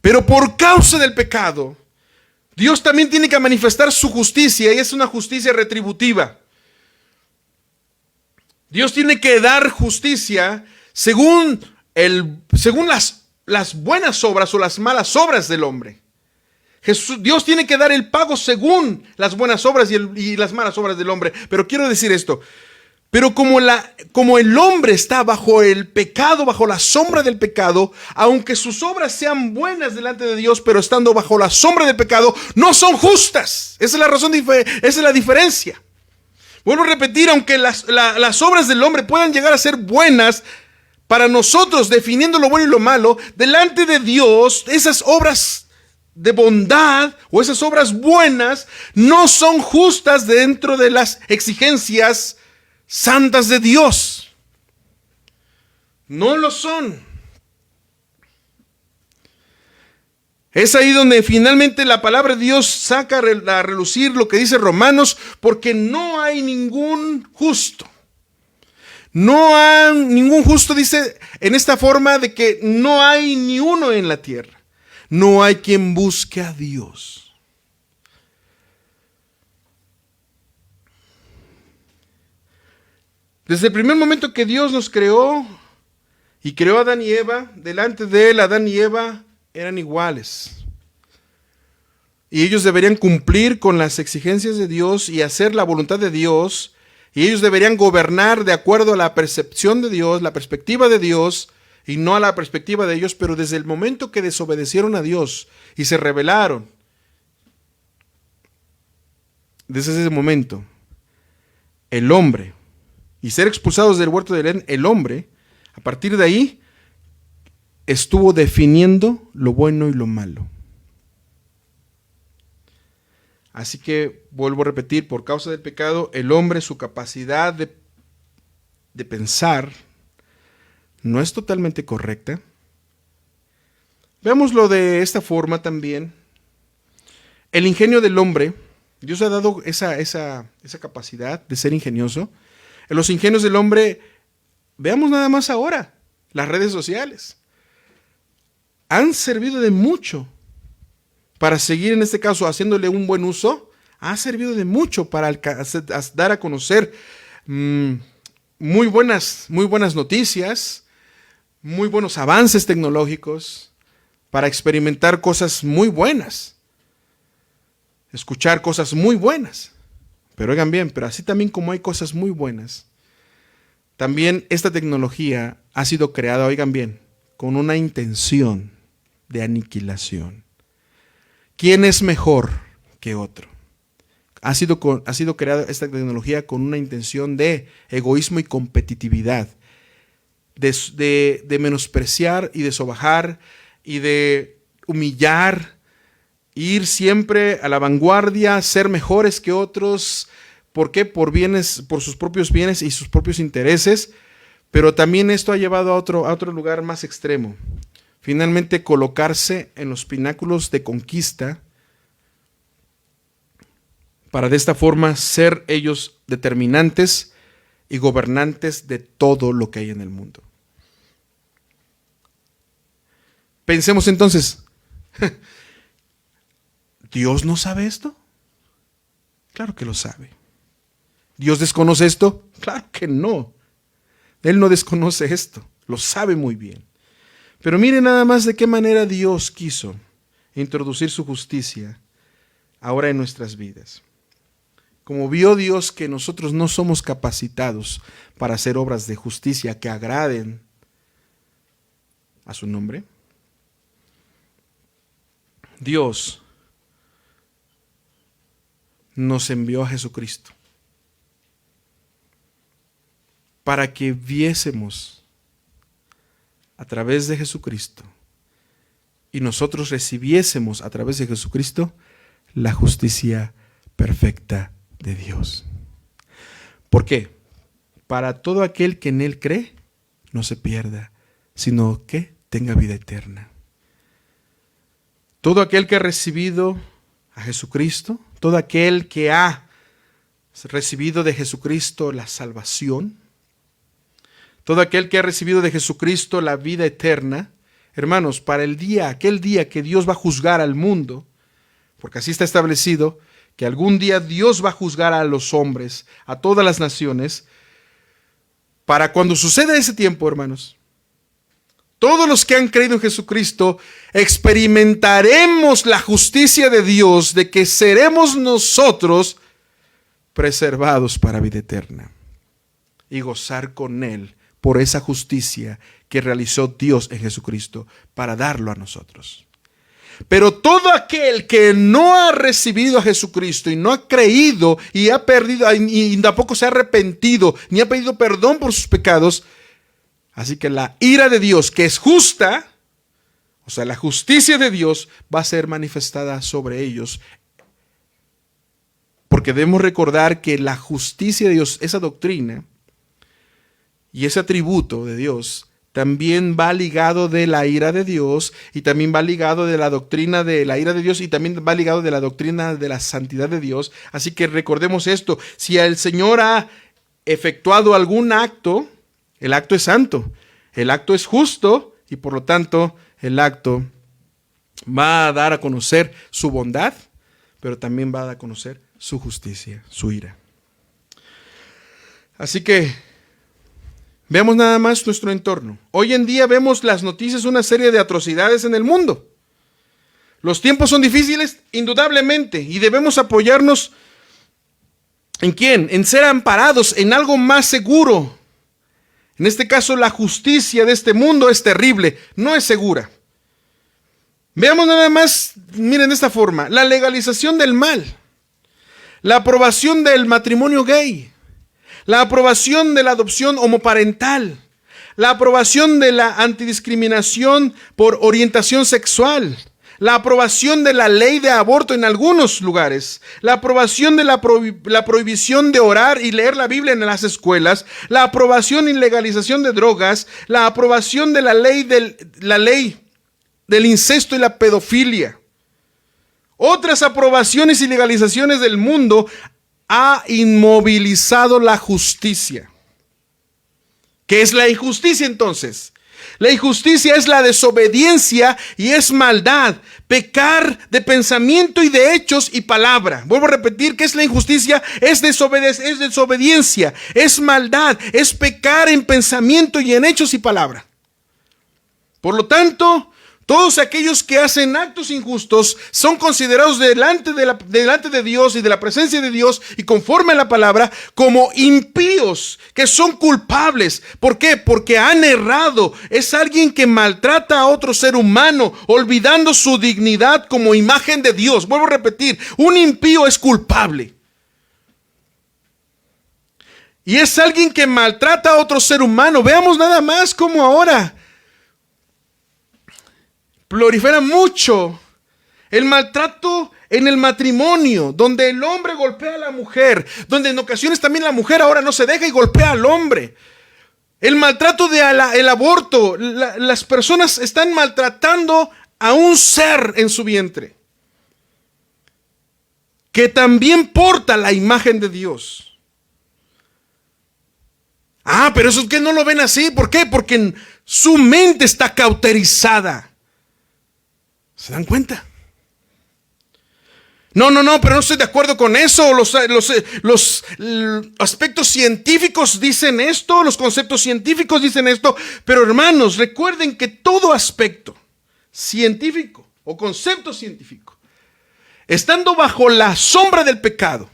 S2: Pero por causa del pecado, Dios también tiene que manifestar su justicia y es una justicia retributiva. Dios tiene que dar justicia según las buenas obras o las malas obras del hombre. Dios tiene que dar el pago según las buenas obras y las malas obras del hombre. Pero quiero decir esto, pero como el hombre está bajo el pecado, bajo la sombra del pecado, aunque sus obras sean buenas delante de Dios, pero estando bajo la sombra del pecado, no son justas. Esa es la razón, esa es la diferencia. Vuelvo a repetir, aunque las obras del hombre puedan llegar a ser buenas para nosotros, definiendo lo bueno y lo malo, delante de Dios, esas obras de bondad o esas obras buenas no son justas dentro de las exigencias santas de Dios. No lo son. Es ahí donde finalmente la palabra de Dios saca a relucir lo que dice Romanos, porque no hay ningún justo. No hay ningún justo, dice en esta forma de que no hay ni uno en la tierra. No hay quien busque a Dios. Desde el primer momento que Dios nos creó y creó a Adán y Eva, delante de él Adán y Eva eran iguales. Y ellos deberían cumplir con las exigencias de Dios y hacer la voluntad de Dios. Y ellos deberían gobernar de acuerdo a la percepción de Dios, la perspectiva de Dios, y no a la perspectiva de ellos, pero desde el momento que desobedecieron a Dios y se rebelaron, desde ese momento, el hombre, y ser expulsados del huerto de Edén, el hombre, a partir de ahí, estuvo definiendo lo bueno y lo malo. Así que, vuelvo a repetir, por causa del pecado, el hombre, su capacidad de pensar, no es totalmente correcta. Veámoslo de esta forma también. El ingenio del hombre, Dios ha dado esa capacidad de ser ingenioso. En los ingenios del hombre, veamos nada más ahora, las redes sociales. Han servido de mucho para seguir, en este caso, haciéndole un buen uso. Ha servido de mucho para dar a conocer muy buenas noticias, muy buenos avances tecnológicos, para experimentar cosas muy buenas, escuchar cosas muy buenas. Pero oigan bien, pero así también como hay cosas muy buenas, también esta tecnología ha sido creada, oigan bien, con una intención de aniquilación. ¿Quién es mejor que otro? Ha sido creada esta tecnología con una intención de egoísmo y competitividad, de menospreciar y de sobajar y de humillar, ir siempre a la vanguardia, ser mejores que otros. ¿Por qué? Por sus propios bienes y sus propios intereses. Pero también esto ha llevado a otro lugar más extremo. finalmente colocarse en los pináculos de conquista para de esta forma ser ellos determinantes y gobernantes de todo lo que hay en el mundo. Pensemos entonces, ¿Dios no sabe esto? Claro que lo sabe. ¿Dios desconoce esto? Claro que no. Él no desconoce esto, lo sabe muy bien. Pero mire nada más de qué manera Dios quiso introducir su justicia ahora en nuestras vidas. Como vio Dios que nosotros no somos capacitados para hacer obras de justicia que agraden a su nombre, Dios nos envió a Jesucristo para que viésemos a través de Jesucristo y nosotros recibiésemos a través de Jesucristo la justicia perfecta de Dios. ¿Por qué? Para todo aquel que en Él cree, no se pierda, sino que tenga vida eterna. Todo aquel que ha recibido a Jesucristo, todo aquel que ha recibido de Jesucristo la salvación, todo aquel que ha recibido de Jesucristo la vida eterna, hermanos, para aquel día que Dios va a juzgar al mundo, porque así está establecido, que algún día Dios va a juzgar a los hombres, a todas las naciones, para cuando suceda ese tiempo, hermanos, todos los que han creído en Jesucristo experimentaremos la justicia de Dios, de que seremos nosotros preservados para vida eterna y gozar con Él por esa justicia que realizó Dios en Jesucristo para darlo a nosotros. Pero todo aquel que no ha recibido a Jesucristo y no ha creído y ha perdido y tampoco se ha arrepentido ni ha pedido perdón por sus pecados, así que la ira de Dios, que es justa, o sea, la justicia de Dios va a ser manifestada sobre ellos. Porque debemos recordar que la justicia de Dios, esa doctrina y ese atributo de Dios, también va ligado de la ira de Dios y también va ligado de la doctrina de la ira de Dios y también va ligado de la doctrina de la santidad de Dios. Así que recordemos esto, si el Señor ha efectuado algún acto, el acto es santo, el acto es justo y por lo tanto el acto va a dar a conocer su bondad, pero también va a dar a conocer su justicia, su ira. Así que veamos nada más nuestro entorno. Hoy en día vemos las noticias, una serie de atrocidades en el mundo. Los tiempos son difíciles, indudablemente, y debemos apoyarnos ¿en quién? En ser amparados en algo más seguro. En este caso, la justicia de este mundo es terrible, no es segura. Veamos nada más, miren de esta forma, la legalización del mal, la aprobación del matrimonio gay, la aprobación de la adopción homoparental, la aprobación de la antidiscriminación por orientación sexual, la aprobación de la ley de aborto en algunos lugares, la aprobación de la prohibición de orar y leer la Biblia en las escuelas, la aprobación y legalización de drogas, la aprobación de la ley del incesto y la pedofilia. Otras aprobaciones y legalizaciones del mundo ha inmovilizado la justicia. ¿Qué es la injusticia entonces? La injusticia es la desobediencia y es maldad, pecar de pensamiento y de hechos y palabra. Vuelvo a repetir, ¿qué es la injusticia? Es desobediencia, es maldad, es pecar en pensamiento y en hechos y palabra. Por lo tanto, todos aquellos que hacen actos injustos son considerados delante de Dios y de la presencia de Dios y conforme a la palabra como impíos, que son culpables. ¿Por qué? Porque han errado. Es alguien que maltrata a otro ser humano, olvidando su dignidad como imagen de Dios. Vuelvo a repetir, un impío es culpable. Y es alguien que maltrata a otro ser humano. Veamos nada más cómo ahora prolifera mucho el maltrato en el matrimonio, donde el hombre golpea a la mujer, donde en ocasiones también la mujer ahora no se deja y golpea al hombre. El maltrato el aborto. Las personas están maltratando a un ser en su vientre que también porta la imagen de Dios. Pero eso es que no lo ven así. ¿Por qué? Porque su mente está cauterizada. ¿Se dan cuenta? No, pero no estoy de acuerdo con eso. Los aspectos científicos dicen esto, los conceptos científicos dicen esto. Pero hermanos, recuerden que todo aspecto científico o concepto científico, estando bajo la sombra del pecado,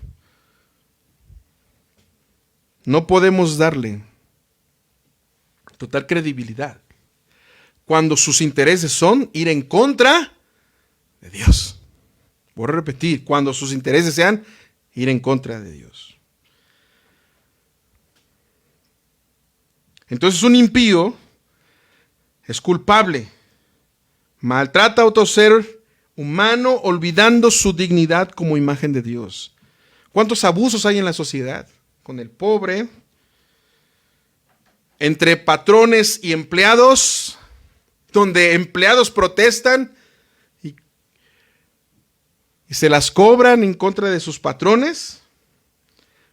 S2: no podemos darle total credibilidad cuando sus intereses son ir en contra de Dios. Voy a repetir, cuando sus intereses sean ir en contra de Dios. Entonces un impío es culpable, maltrata a otro ser humano olvidando su dignidad como imagen de Dios. ¿Cuántos abusos hay en la sociedad? Con el pobre, entre patrones y empleados, donde empleados protestan y se las cobran en contra de sus patrones.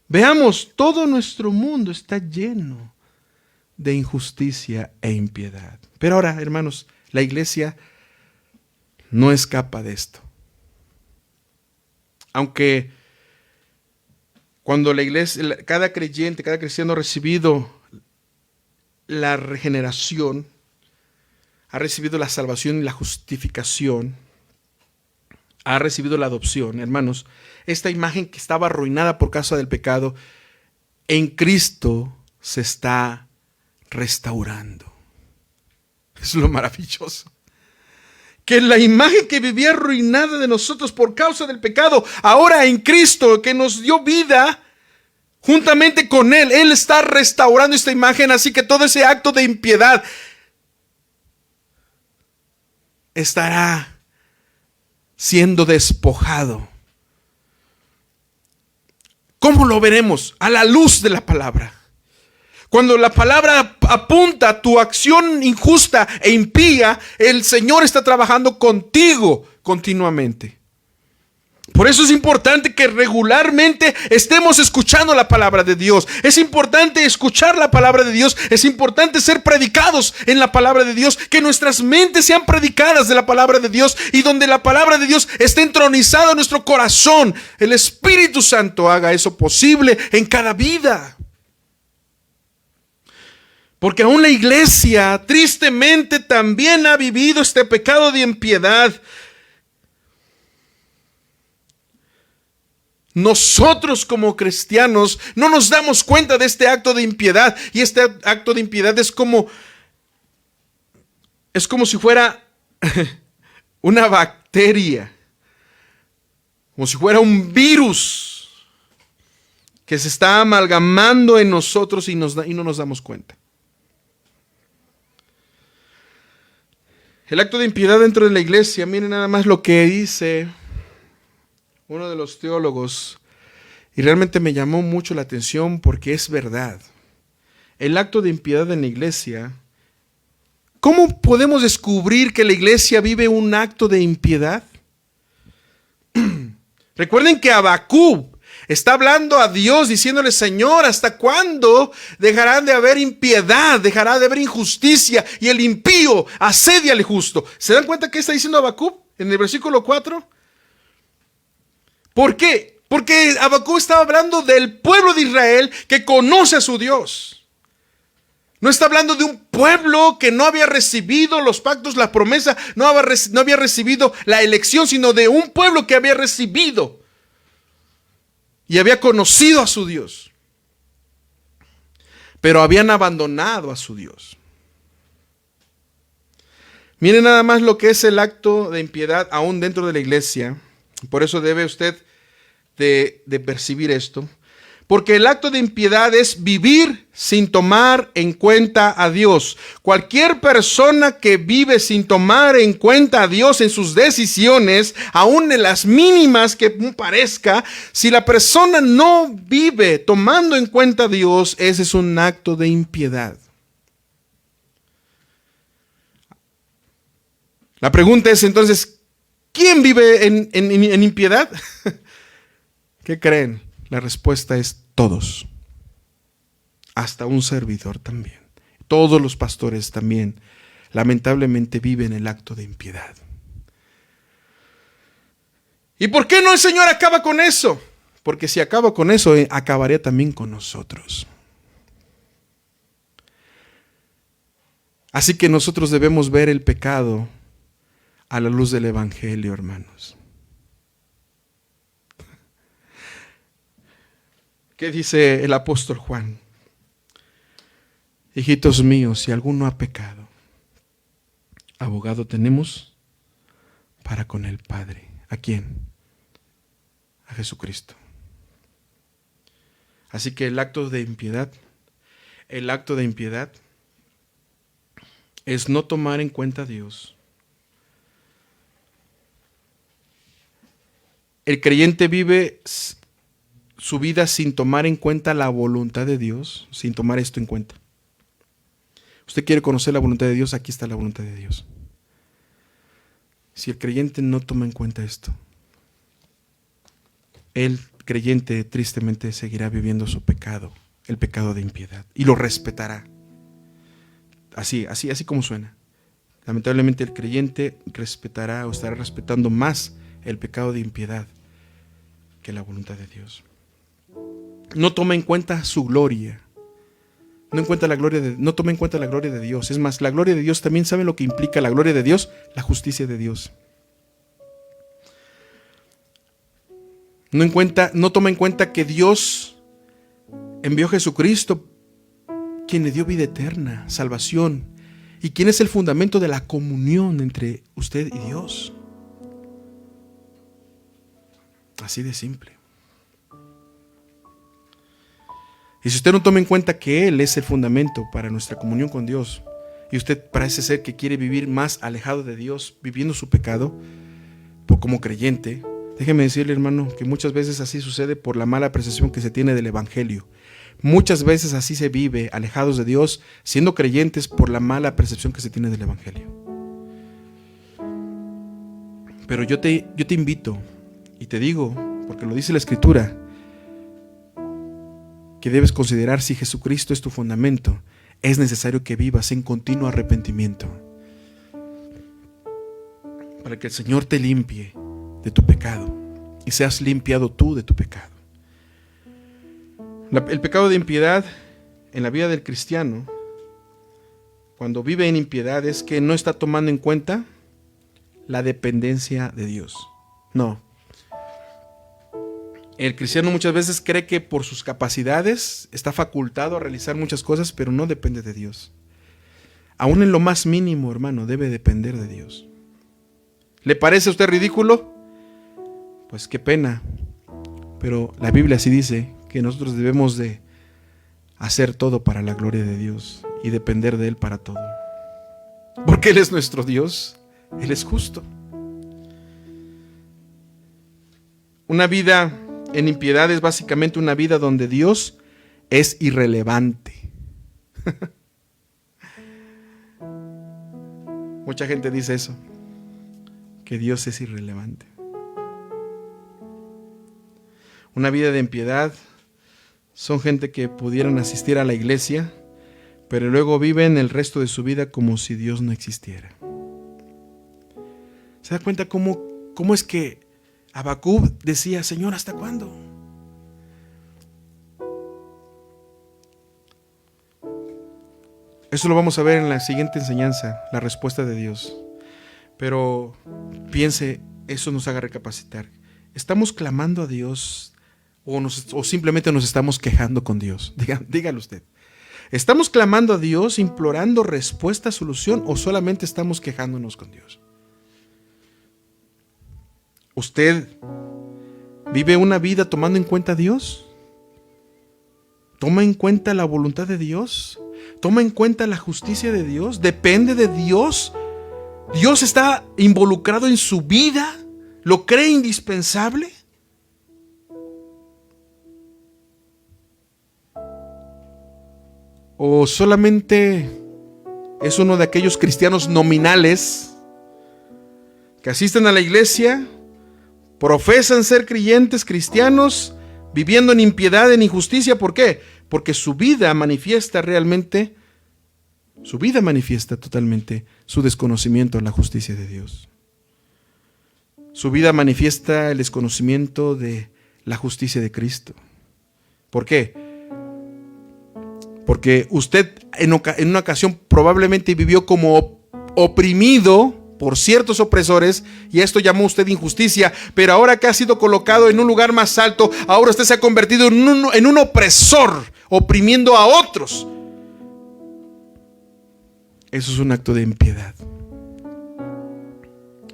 S2: Veamos, todo nuestro mundo está lleno de injusticia e impiedad. Pero ahora, hermanos, la iglesia no escapa de esto. Aunque cuando la iglesia, cada creyente, cada cristiano ha recibido la regeneración, ha recibido la salvación y la justificación, ha recibido la adopción, hermanos, esta imagen que estaba arruinada por causa del pecado, en Cristo se está restaurando. Es lo maravilloso. Que la imagen que vivía arruinada de nosotros por causa del pecado, ahora en Cristo, que nos dio vida, juntamente con Él, Él está restaurando esta imagen, así que todo ese acto de impiedad estará siendo despojado. ¿Cómo lo veremos? A la luz de la palabra. Cuando la palabra apunta a tu acción injusta e impía, el Señor está trabajando contigo continuamente. Por eso es importante que regularmente estemos escuchando la palabra de Dios. Es importante escuchar la palabra de Dios. Es importante ser predicados en la palabra de Dios. Que nuestras mentes sean predicadas de la palabra de Dios. Y donde la palabra de Dios esté entronizada en nuestro corazón, el Espíritu Santo haga eso posible en cada vida. Porque aún la iglesia tristemente también ha vivido este pecado de impiedad. Nosotros como cristianos no nos damos cuenta de este acto de impiedad. Y este acto de impiedad es como si fuera una bacteria. Como si fuera un virus que se está amalgamando en nosotros y no nos damos cuenta. El acto de impiedad dentro de la iglesia, miren nada más lo que dice uno de los teólogos, y realmente me llamó mucho la atención porque es verdad. El acto de impiedad en la iglesia, ¿cómo podemos descubrir que la iglesia vive un acto de impiedad? Recuerden que Habacuc está hablando a Dios diciéndole: Señor, ¿hasta cuándo dejarán de haber impiedad? Dejará de haber injusticia y el impío asedia al justo. ¿Se dan cuenta qué está diciendo Habacuc en el versículo 4? ¿Por qué? Porque Habacuc estaba hablando del pueblo de Israel que conoce a su Dios. No está hablando de un pueblo que no había recibido los pactos, la promesa, no había recibido la elección, sino de un pueblo que había recibido y había conocido a su Dios. Pero habían abandonado a su Dios. Miren nada más lo que es el acto de impiedad aún dentro de la iglesia. Por eso debe usted de percibir esto. Porque el acto de impiedad es vivir sin tomar en cuenta a Dios. Cualquier persona que vive sin tomar en cuenta a Dios en sus decisiones, aun en las mínimas que parezca, si la persona no vive tomando en cuenta a Dios, ese es un acto de impiedad. La pregunta es entonces, ¿quién vive en impiedad? ¿Qué creen? La respuesta es todos. Hasta un servidor también. Todos los pastores también, lamentablemente, viven el acto de impiedad. ¿Y por qué no el Señor acaba con eso? Porque si acaba con eso, acabaría también con nosotros. Así que nosotros debemos ver el pecado a la luz del Evangelio, hermanos. ¿Qué dice el apóstol Juan? Hijitos míos, si alguno ha pecado, abogado tenemos para con el Padre. ¿A quién? A Jesucristo. Así que el acto de impiedad es no tomar en cuenta a Dios. El creyente vive su vida sin tomar en cuenta la voluntad de Dios, sin tomar esto en cuenta. Usted quiere conocer la voluntad de Dios, aquí está la voluntad de Dios. Si el creyente no toma en cuenta esto, el creyente tristemente seguirá viviendo su pecado, el pecado de impiedad, y lo respetará. Así como suena. Lamentablemente el creyente respetará o estará respetando más el pecado de impiedad que la voluntad de Dios. No toma en cuenta su gloria. No toma en cuenta la gloria de Dios. Es más, la gloria de Dios también, ¿saben lo que implica la gloria de Dios? La justicia de Dios. No toma en cuenta que Dios envió a Jesucristo, quien le dio vida eterna, salvación, y quien es el fundamento de la comunión entre usted y Dios. Así de simple. Y si usted no toma en cuenta que Él es el fundamento para nuestra comunión con Dios, y usted parece ser que quiere vivir más alejado de Dios, viviendo su pecado, como creyente, déjeme decirle, hermano, que muchas veces así sucede por la mala percepción que se tiene del Evangelio. Muchas veces así se vive, alejados de Dios, siendo creyentes por la mala percepción que se tiene del Evangelio. Pero yo te invito, y te digo, porque lo dice la Escritura, que debes considerar si Jesucristo es tu fundamento, es necesario que vivas en continuo arrepentimiento, para que el Señor te limpie de tu pecado y seas limpiado tú de tu pecado. El pecado de impiedad en la vida del cristiano, cuando vive en impiedad, es que no está tomando en cuenta la dependencia de Dios. No. El cristiano muchas veces cree que por sus capacidades está facultado a realizar muchas cosas, pero no depende de Dios. Aún en lo más mínimo, hermano, debe depender de Dios. ¿Le parece a usted ridículo? Pues qué pena. Pero la Biblia sí dice que nosotros debemos de hacer todo para la gloria de Dios y depender de Él para todo. Porque Él es nuestro Dios, Él es justo. Una vida en impiedad es básicamente una vida donde Dios es irrelevante. Mucha gente dice eso, que Dios es irrelevante. Una vida de impiedad son gente que pudieran asistir a la iglesia, pero luego viven el resto de su vida como si Dios no existiera. ¿Se da cuenta cómo es que Habacuc decía, Señor, ¿hasta cuándo? Eso lo vamos a ver en la siguiente enseñanza, la respuesta de Dios. Pero piense, eso nos haga recapacitar. ¿Estamos clamando a Dios o simplemente nos estamos quejando con Dios? Dígalo usted. ¿Estamos clamando a Dios, implorando respuesta, solución, o solamente estamos quejándonos con Dios? ¿Usted vive una vida tomando en cuenta a Dios? ¿Toma en cuenta la voluntad de Dios? ¿Toma en cuenta la justicia de Dios? ¿Depende de Dios? ¿Dios está involucrado en su vida? ¿Lo cree indispensable? ¿O solamente es uno de aquellos cristianos nominales que asisten a la iglesia, profesan ser creyentes cristianos, viviendo en impiedad, en injusticia. ¿Por qué? Porque su vida manifiesta totalmente su desconocimiento de la justicia de Dios. Su vida manifiesta el desconocimiento de la justicia de Cristo. ¿Por qué? Porque usted en una ocasión probablemente vivió como oprimido por ciertos opresores, y esto llamó usted injusticia, pero ahora que ha sido colocado en un lugar más alto, ahora usted se ha convertido en un opresor, oprimiendo a otros. Eso es un acto de impiedad.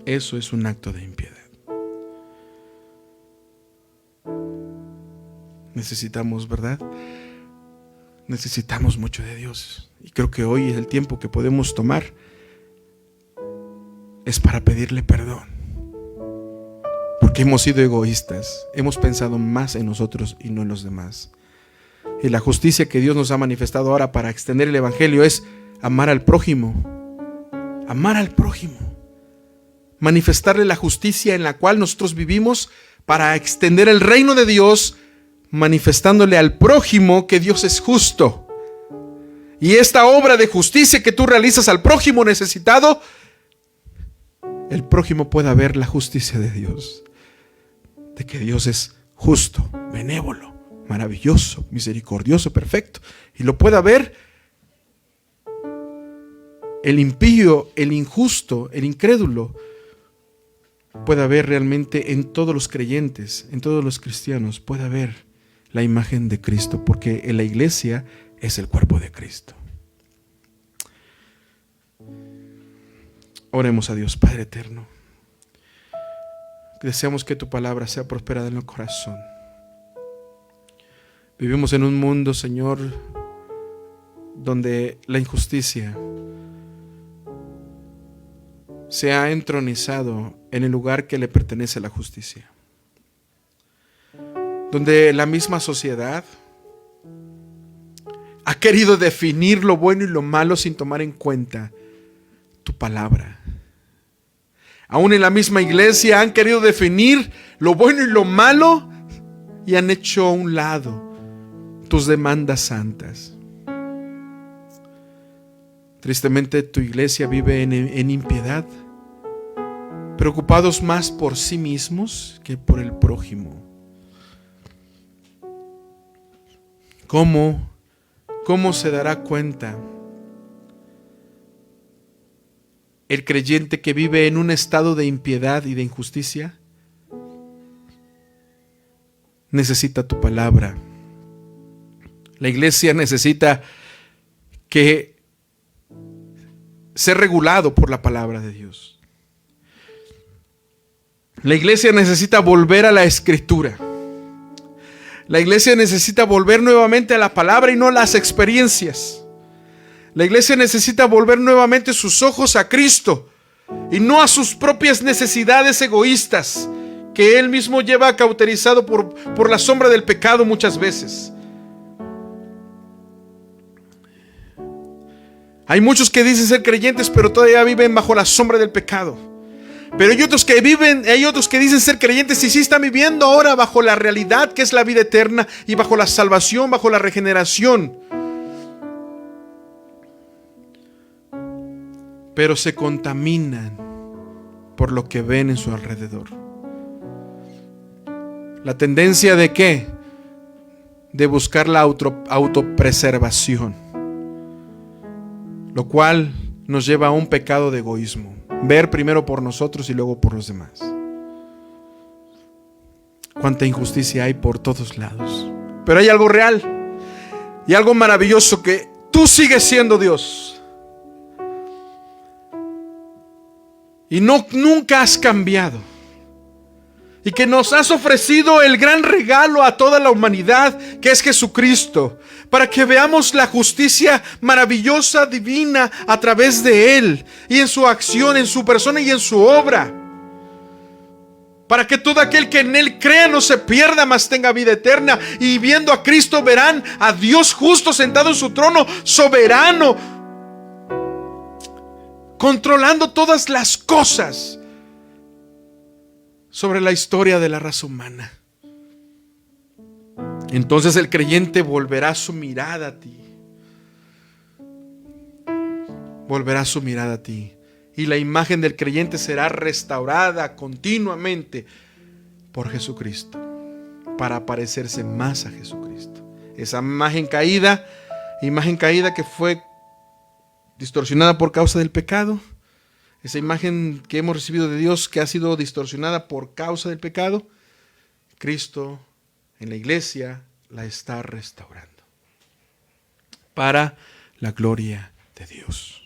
S2: Eso es un acto de impiedad. Necesitamos, ¿verdad? Necesitamos mucho de Dios. Y creo que hoy es el tiempo que podemos tomar. Es para pedirle perdón. Porque hemos sido egoístas. Hemos pensado más en nosotros y no en los demás. Y la justicia que Dios nos ha manifestado ahora para extender el evangelio es amar al prójimo. Amar al prójimo. Manifestarle la justicia en la cual nosotros vivimos para extender el reino de Dios, manifestándole al prójimo que Dios es justo. Y esta obra de justicia que tú realizas al prójimo necesitado, el prójimo pueda ver la justicia de Dios, de que Dios es justo, benévolo, maravilloso, misericordioso, perfecto, y lo pueda ver el impío, el injusto, el incrédulo, pueda ver realmente en todos los creyentes, en todos los cristianos, pueda ver la imagen de Cristo, porque en la iglesia es el cuerpo de Cristo. Oremos a Dios. Padre eterno, deseamos que tu palabra sea prosperada en el corazón. Vivimos en un mundo, Señor, donde la injusticia se ha entronizado en el lugar que le pertenece a la justicia, donde la misma sociedad ha querido definir lo bueno y lo malo sin tomar en cuenta tu palabra. Aún en la misma iglesia han querido definir lo bueno y lo malo y han hecho a un lado tus demandas santas. Tristemente tu iglesia vive en impiedad, preocupados más por sí mismos que por el prójimo. ¿Cómo se dará cuenta el creyente que vive en un estado de impiedad y de injusticia? Necesita tu palabra. La iglesia necesita ser regulado por la palabra de Dios. La iglesia necesita volver a la escritura. La iglesia necesita volver nuevamente a la palabra y no a las experiencias. La iglesia necesita volver nuevamente sus ojos a Cristo y no a sus propias necesidades egoístas que Él mismo lleva cauterizado por la sombra del pecado muchas veces. Hay muchos que dicen ser creyentes, pero todavía viven bajo la sombra del pecado. Pero hay otros que dicen ser creyentes y sí están viviendo ahora bajo la realidad que es la vida eterna y bajo la salvación, bajo la regeneración. Pero se contaminan por lo que ven en su alrededor. La tendencia de ¿qué? De buscar la autopreservación, lo cual nos lleva a un pecado de egoísmo. Ver primero por nosotros y luego por los demás. Cuánta injusticia hay por todos lados. Pero hay algo real y algo maravilloso, que tú sigues siendo Dios. Y nunca has cambiado. Y que nos has ofrecido el gran regalo a toda la humanidad, que es Jesucristo, para que veamos la justicia maravillosa, divina, a través de Él, y en su acción, en su persona y en su obra. Para que todo aquel que en Él crea no se pierda, mas tenga vida eterna. Y viendo a Cristo verán a Dios justo sentado en su trono, soberano, controlando todas las cosas. sobre la historia de la raza humana. Entonces el creyente volverá su mirada a ti. Volverá su mirada a ti. Y la imagen del creyente será restaurada continuamente por Jesucristo, para parecerse más a Jesucristo. Esa imagen caída que fue distorsionada por causa del pecado, esa imagen que hemos recibido de Dios que ha sido distorsionada por causa del pecado, Cristo en la iglesia la está restaurando para la gloria de Dios.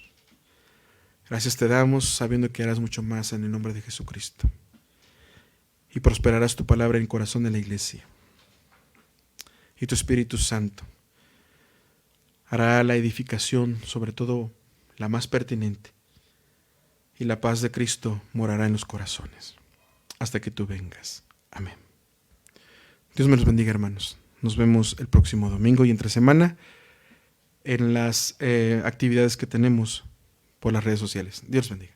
S2: Gracias te damos, sabiendo que harás mucho más en el nombre de Jesucristo. Y prosperarás tu palabra en el corazón de la iglesia. Y tu Espíritu Santo hará la edificación, sobre todo la más pertinente. Y la paz de Cristo morará en los corazones hasta que tú vengas. Amén. Dios me los bendiga, hermanos. Nos vemos el próximo domingo y entre semana en las actividades que tenemos por las redes sociales. Dios bendiga.